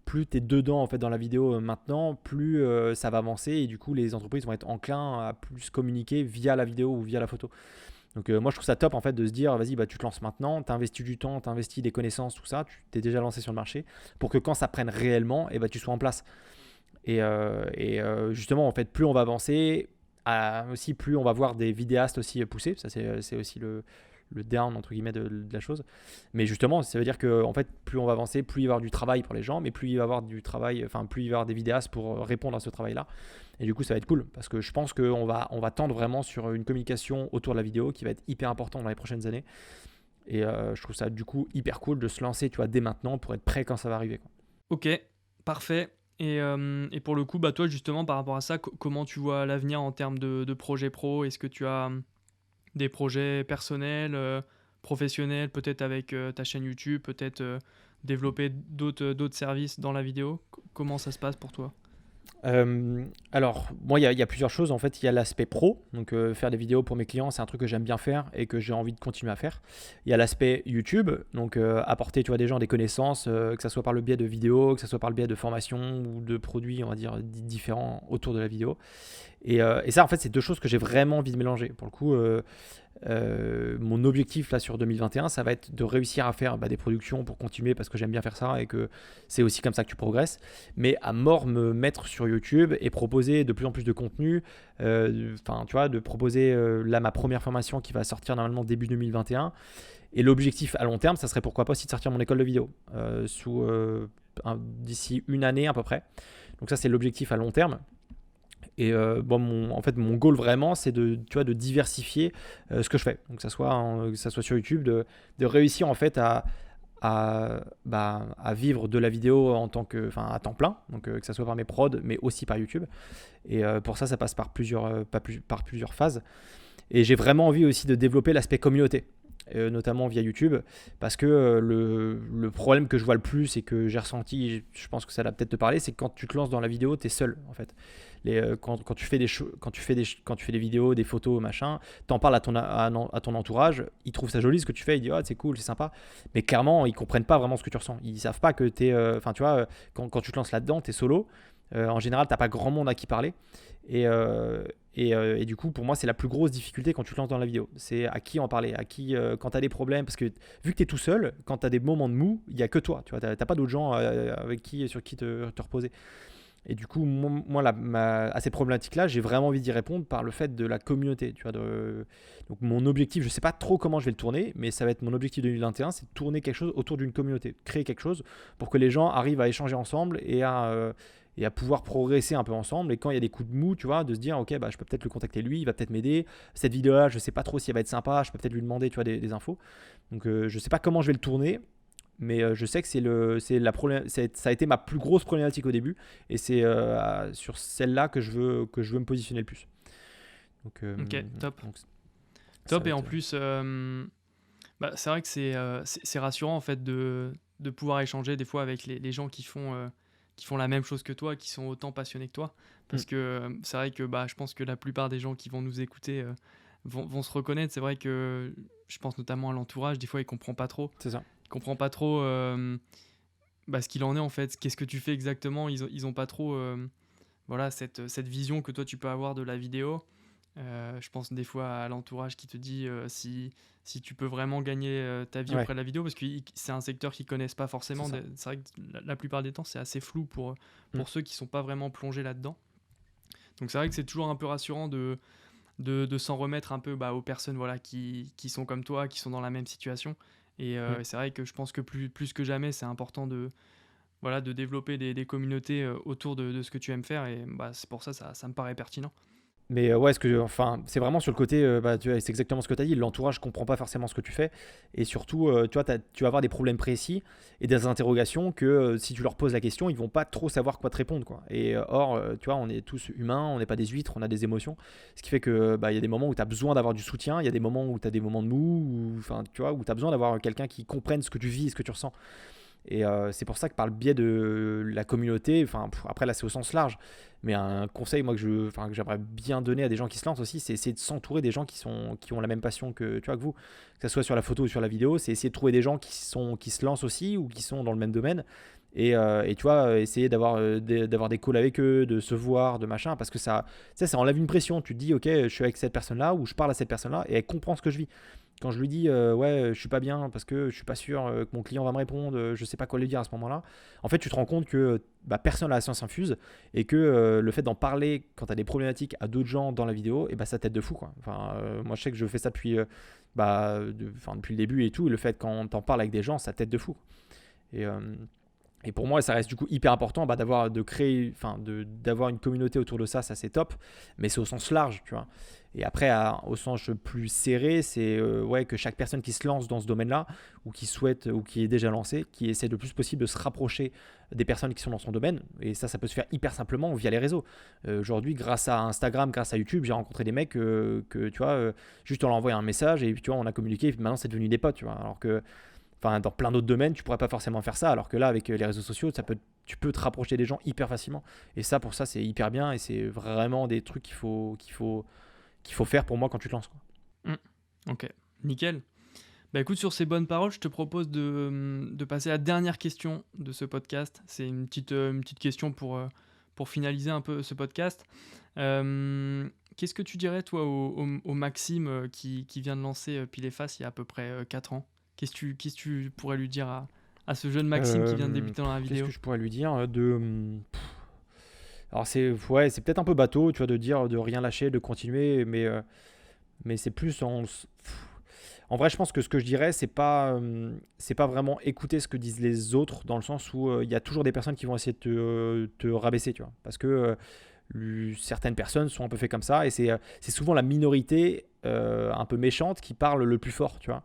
plus tu es dedans en fait dans la vidéo maintenant, plus ça va avancer et du coup les entreprises vont être enclins à plus communiquer via la vidéo ou via la photo. Donc moi je trouve ça top en fait de se dire vas-y bah tu te lances maintenant, tu investis du temps, tu investis des connaissances, tout ça, tu t'es déjà lancé sur le marché pour que quand ça prenne réellement, et bah, tu sois en place. Justement, en fait, plus on va avancer, aussi plus on va voir des vidéastes aussi pousser. Ça, c'est aussi le down entre guillemets de la chose. Mais justement, ça veut dire que en fait, plus on va avancer, plus il va y avoir du travail pour les gens, mais plus il va y avoir du travail, enfin plus il va y avoir des vidéastes pour répondre à ce travail-là. Et du coup, ça va être cool parce que je pense qu'on va tendre vraiment sur une communication autour de la vidéo qui va être hyper importante dans les prochaines années. Et je trouve ça du coup hyper cool de se lancer, tu vois, dès maintenant pour être prêt quand ça va arriver, quoi. Ok, parfait. Et pour le coup, bah toi justement par rapport à ça, comment tu vois l'avenir en termes de projets pro? Est-ce que tu as des projets personnels, professionnels, peut-être avec ta chaîne YouTube, peut-être développer d'autres services dans la vidéo? Comment ça se passe pour toi? Alors, moi, il y a plusieurs choses. En fait, il y a l'aspect pro. Donc, faire des vidéos pour mes clients, c'est un truc que j'aime bien faire et que j'ai envie de continuer à faire. Il y a l'aspect YouTube. Donc, apporter, tu vois, des gens des connaissances, que ce soit par le biais de vidéos, que ce soit par le biais de formations ou de produits, on va dire, différents autour de la vidéo. Et ça, en fait, c'est deux choses que j'ai vraiment envie de mélanger. Pour le coup, mon objectif là sur 2021, ça va être de réussir à faire des productions pour continuer parce que j'aime bien faire ça et que c'est aussi comme ça que tu progresses. Mais à mort me mettre sur YouTube et proposer de plus en plus de contenu. Enfin, tu vois, de proposer là ma première formation qui va sortir normalement début 2021. Et l'objectif à long terme, ça serait pourquoi pas aussi de sortir mon école de vidéo d'ici une année à peu près. Donc ça, c'est l'objectif à long terme. Et en fait, mon goal vraiment, c'est de diversifier ce que je fais. Donc, que ça soit sur YouTube, de réussir en fait à vivre de la vidéo à temps plein. Donc, que ça soit par mes prods, mais aussi par YouTube. Et pour ça, ça passe par par plusieurs phases. Et j'ai vraiment envie aussi de développer l'aspect communauté. Notamment via YouTube, parce que le problème que je vois le plus et que j'ai ressenti, je pense que ça va peut-être te parler, c'est que quand tu te lances dans la vidéo, tu es seul en fait. Quand tu fais des vidéos, des photos, machin, t'en parles à ton entourage, ils trouvent ça joli ce que tu fais, ils disent c'est cool, c'est sympa, mais clairement ils comprennent pas vraiment ce que tu ressens, ils savent pas que t'es, tu vois, quand tu te lances là-dedans, t'es solo, en général t'as pas grand monde à qui parler, et du coup, pour moi, c'est la plus grosse difficulté quand tu te lances dans la vidéo. C'est à qui en parler, à qui, quand tu as des problèmes. Parce que vu que tu es tout seul, quand tu as des moments de mou, il n'y a que toi. Tu n'as pas d'autres gens sur qui te reposer. Et du coup, moi à ces problématiques-là, j'ai vraiment envie d'y répondre par le fait de la communauté. Tu vois, donc, mon objectif, je ne sais pas trop comment je vais le tourner, mais ça va être mon objectif 2021, c'est de tourner quelque chose autour d'une communauté. Créer quelque chose pour que les gens arrivent à échanger ensemble et à pouvoir progresser un peu ensemble. Et quand il y a des coups de mou, tu vois, de se dire ok, je peux peut-être le contacter lui, il va peut-être m'aider. Cette vidéo là, je sais pas trop si elle va être sympa, je peux peut-être lui demander, tu vois, des infos. Donc je sais pas comment je vais le tourner, mais je sais que ça a été ma plus grosse problématique au début, et c'est sur celle-là que je veux me positionner le plus. Donc Ok, top. Top. Et en plus, c'est vrai que c'est rassurant en fait de pouvoir échanger des fois avec les gens qui font la même chose que toi, qui sont autant passionnés que toi. Parce que c'est vrai que je pense que la plupart des gens qui vont nous écouter vont se reconnaître. C'est vrai que je pense notamment à l'entourage, des fois il comprend pas trop. C'est ça. Il comprend pas trop ce qu'il en est en fait. Qu'est-ce que tu fais exactement? Ils ont pas trop cette vision que toi tu peux avoir de la vidéo. Je pense des fois à l'entourage qui te dit si tu peux vraiment gagner ta vie auprès de la vidéo, parce que c'est un secteur qu'ils connaissent pas forcément. C'est vrai que la plupart des temps c'est assez flou pour ceux qui sont pas vraiment plongés là-dedans. Donc c'est vrai que c'est toujours un peu rassurant de s'en remettre un peu aux personnes qui sont comme toi, qui sont dans la même situation. Et c'est vrai que je pense que plus que jamais c'est important de développer des communautés autour de ce que tu aimes faire, et c'est pour ça me paraît pertinent. Mais c'est vraiment sur le côté, tu vois, c'est exactement ce que tu as dit, l'entourage comprend pas forcément ce que tu fais, et surtout, tu vois, tu vas avoir des problèmes précis et des interrogations que si tu leur poses la question, ils vont pas trop savoir quoi te répondre, quoi. Et or, tu vois, on est tous humains, on n'est pas des huîtres, on a des émotions, ce qui fait que il y a des moments où tu as besoin d'avoir du soutien, il y a des moments où tu as des moments de mou, tu vois, où tu as besoin d'avoir quelqu'un qui comprenne ce que tu vis et ce que tu ressens. Et c'est pour ça que par le biais de la communauté, après là c'est au sens large, mais un conseil moi que j'aimerais bien donner à des gens qui se lancent aussi, c'est essayer de s'entourer des gens qui ont la même passion que vous, que ce soit sur la photo ou sur la vidéo. C'est essayer de trouver des gens qui se lancent aussi ou qui sont dans le même domaine, et tu vois, essayer d'avoir des calls avec eux, de se voir, de machin, parce que ça enlève une pression. Tu te dis ok, je suis avec cette personne là ou je parle à cette personne là et elle comprend ce que je vis. quand je lui dis ouais, je suis pas bien parce que je suis pas sûr que mon client va me répondre, je sais pas quoi lui dire à ce moment-là, en fait, tu te rends compte que personne n'a la science infuse et que le fait d'en parler quand tu as des problématiques à d'autres gens dans la vidéo, et ça t'aide de fou, quoi. Enfin, moi, je sais que je fais ça depuis, depuis le début et tout. Et le fait quand t'en parles avec des gens, ça t'aide de fou. Et, euh, et pour moi, ça reste du coup hyper important d'avoir une communauté autour de ça, c'est top. Mais c'est au sens large, tu vois. Et après, au sens plus serré, c'est que chaque personne qui se lance dans ce domaine-là, ou qui souhaite, ou qui est déjà lancé, qui essaie le plus possible de se rapprocher des personnes qui sont dans son domaine. Et ça peut se faire hyper simplement via les réseaux. Aujourd'hui, grâce à Instagram, grâce à YouTube, j'ai rencontré des mecs que tu vois, juste on leur envoie un message et puis tu vois, on a communiqué. Et maintenant, c'est devenu des potes, tu vois. Alors que dans plein d'autres domaines, tu pourrais pas forcément faire ça, alors que là, avec les réseaux sociaux, tu peux te rapprocher des gens hyper facilement. Et ça, pour ça, c'est hyper bien et c'est vraiment des trucs qu'il faut faire pour moi quand tu te lances, quoi. Ok, nickel. Bah écoute, sur ces bonnes paroles, je te propose de passer à la dernière question de ce podcast. C'est une petite question pour finaliser un peu ce podcast. Qu'est-ce que tu dirais, toi, au Maxime qui vient de lancer Pile et Face il y a à peu près 4 ans? Qu'est-ce que tu pourrais lui dire à ce jeune Maxime qui vient de débuter dans la vidéo? Qu'est-ce que je pourrais lui dire Alors c'est peut-être un peu bateau, tu vois, de dire de rien lâcher, de continuer, mais c'est plus en vrai, je pense que ce que je dirais, c'est pas vraiment écouter ce que disent les autres, dans le sens où il y a toujours des personnes qui vont essayer de te rabaisser, tu vois, parce que certaines personnes sont un peu fait comme ça, et c'est souvent la minorité un peu méchante qui parle le plus fort, tu vois.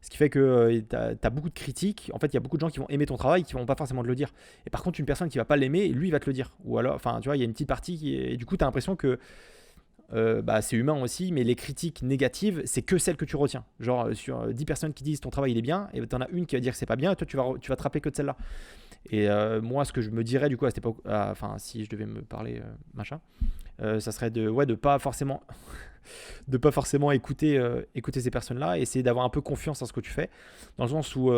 Ce qui fait que tu as beaucoup de critiques. En fait, il y a beaucoup de gens qui vont aimer ton travail qui vont pas forcément te le dire. Et par contre, une personne qui va pas l'aimer, lui, il va te le dire. Ou alors, enfin, tu vois, il y a une petite partie et du coup, tu as l'impression que c'est humain aussi, mais les critiques négatives, c'est que celles que tu retiens. Genre, sur 10 personnes qui disent ton travail il est bien, et tu en as une qui va dire que c'est pas bien, et toi, tu vas te rappeler que de celle-là. Et moi, ce que je me dirais du coup à cette époque, si je devais me parler, ça serait de pas forcément écouter ces personnes-là, et essayer d'avoir un peu confiance en ce que tu fais, dans le sens où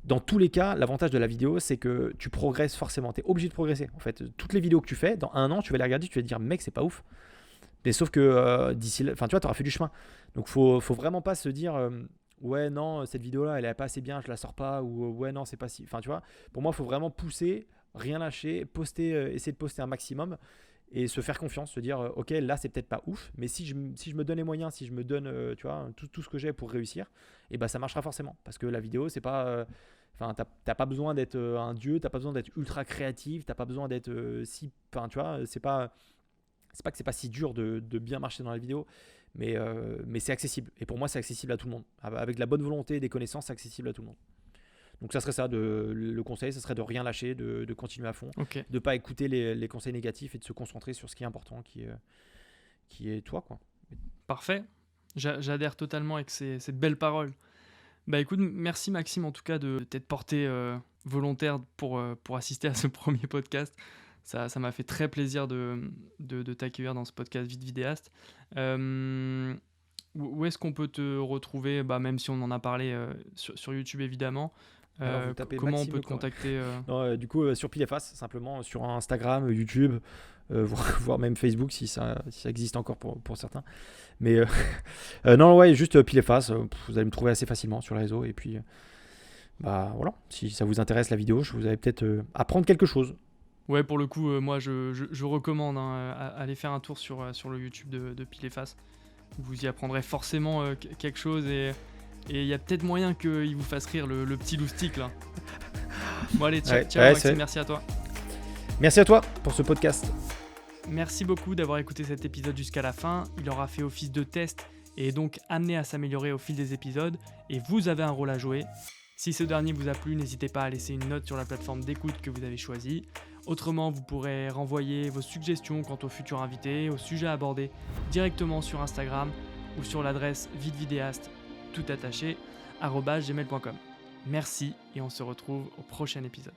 dans tous les cas, l'avantage de la vidéo, c'est que tu progresses forcément, tu es obligé de progresser. En fait, toutes les vidéos que tu fais, dans un an, tu vas les regarder, tu vas te dire mec, c'est pas ouf. Mais sauf que d'ici là, tu vois, tu auras fait du chemin. Donc faut vraiment pas se dire ouais, non, cette vidéo-là, elle est pas assez bien, je la sors pas, ou ouais, non, c'est pas si. Enfin, tu vois, pour moi, il faut vraiment pousser, rien lâcher, essayer de poster un maximum et se faire confiance, se dire ok, là, c'est peut-être pas ouf, mais si je me donne les moyens, si je me donne tu vois, tout ce que j'ai pour réussir, et ça marchera forcément. Parce que la vidéo, c'est pas. T'as pas besoin d'être un dieu, t'as pas besoin d'être ultra créatif, t'as pas besoin d'être Enfin, tu vois, c'est pas que c'est pas si dur de bien marcher dans la vidéo, mais c'est accessible. Et pour moi, c'est accessible à tout le monde. Avec de la bonne volonté et des connaissances, c'est accessible à tout le monde. Donc ça serait ça, le conseil, ça serait de rien lâcher, de continuer à fond, Ok. de pas écouter les conseils négatifs et de se concentrer sur ce qui est important, qui est toi, quoi. Parfait. J'adhère totalement avec ces belles paroles. Bah écoute, merci Maxime en tout cas de t'être porté volontaire pour assister à ce premier podcast. Ça m'a fait très plaisir de t'accueillir dans ce podcast Vite Vidéaste. Où est-ce qu'on peut te retrouver, même si on en a parlé sur YouTube évidemment. Alors, vous tapez comment on Maxime peut te contacter Non, du coup, sur Pile et Face, simplement sur Instagram, YouTube, voire même Facebook si ça existe encore pour certains. Mais non, ouais, juste Pile et Face, vous allez me trouver assez facilement sur les réseaux. Et puis, voilà, si ça vous intéresse la vidéo, je vous allez peut-être apprendre quelque chose. Ouais, pour le coup, moi je recommande aller faire un tour sur le YouTube de Pile et Face. Vous y apprendrez forcément quelque chose et il y a peut-être moyen qu'il vous fasse rire le petit loustic là. Bon allez, ciao Maxime, merci à toi. Merci à toi pour ce podcast. Merci beaucoup d'avoir écouté cet épisode jusqu'à la fin. Il aura fait office de test et est donc amené à s'améliorer au fil des épisodes et vous avez un rôle à jouer. Si ce dernier vous a plu, n'hésitez pas à laisser une note sur la plateforme d'écoute que vous avez choisie. Autrement, vous pourrez renvoyer vos suggestions quant aux futurs invités, aux sujets abordés directement sur Instagram ou sur l'adresse vitevidéaste tout attaché @gmail.com. Merci et on se retrouve au prochain épisode.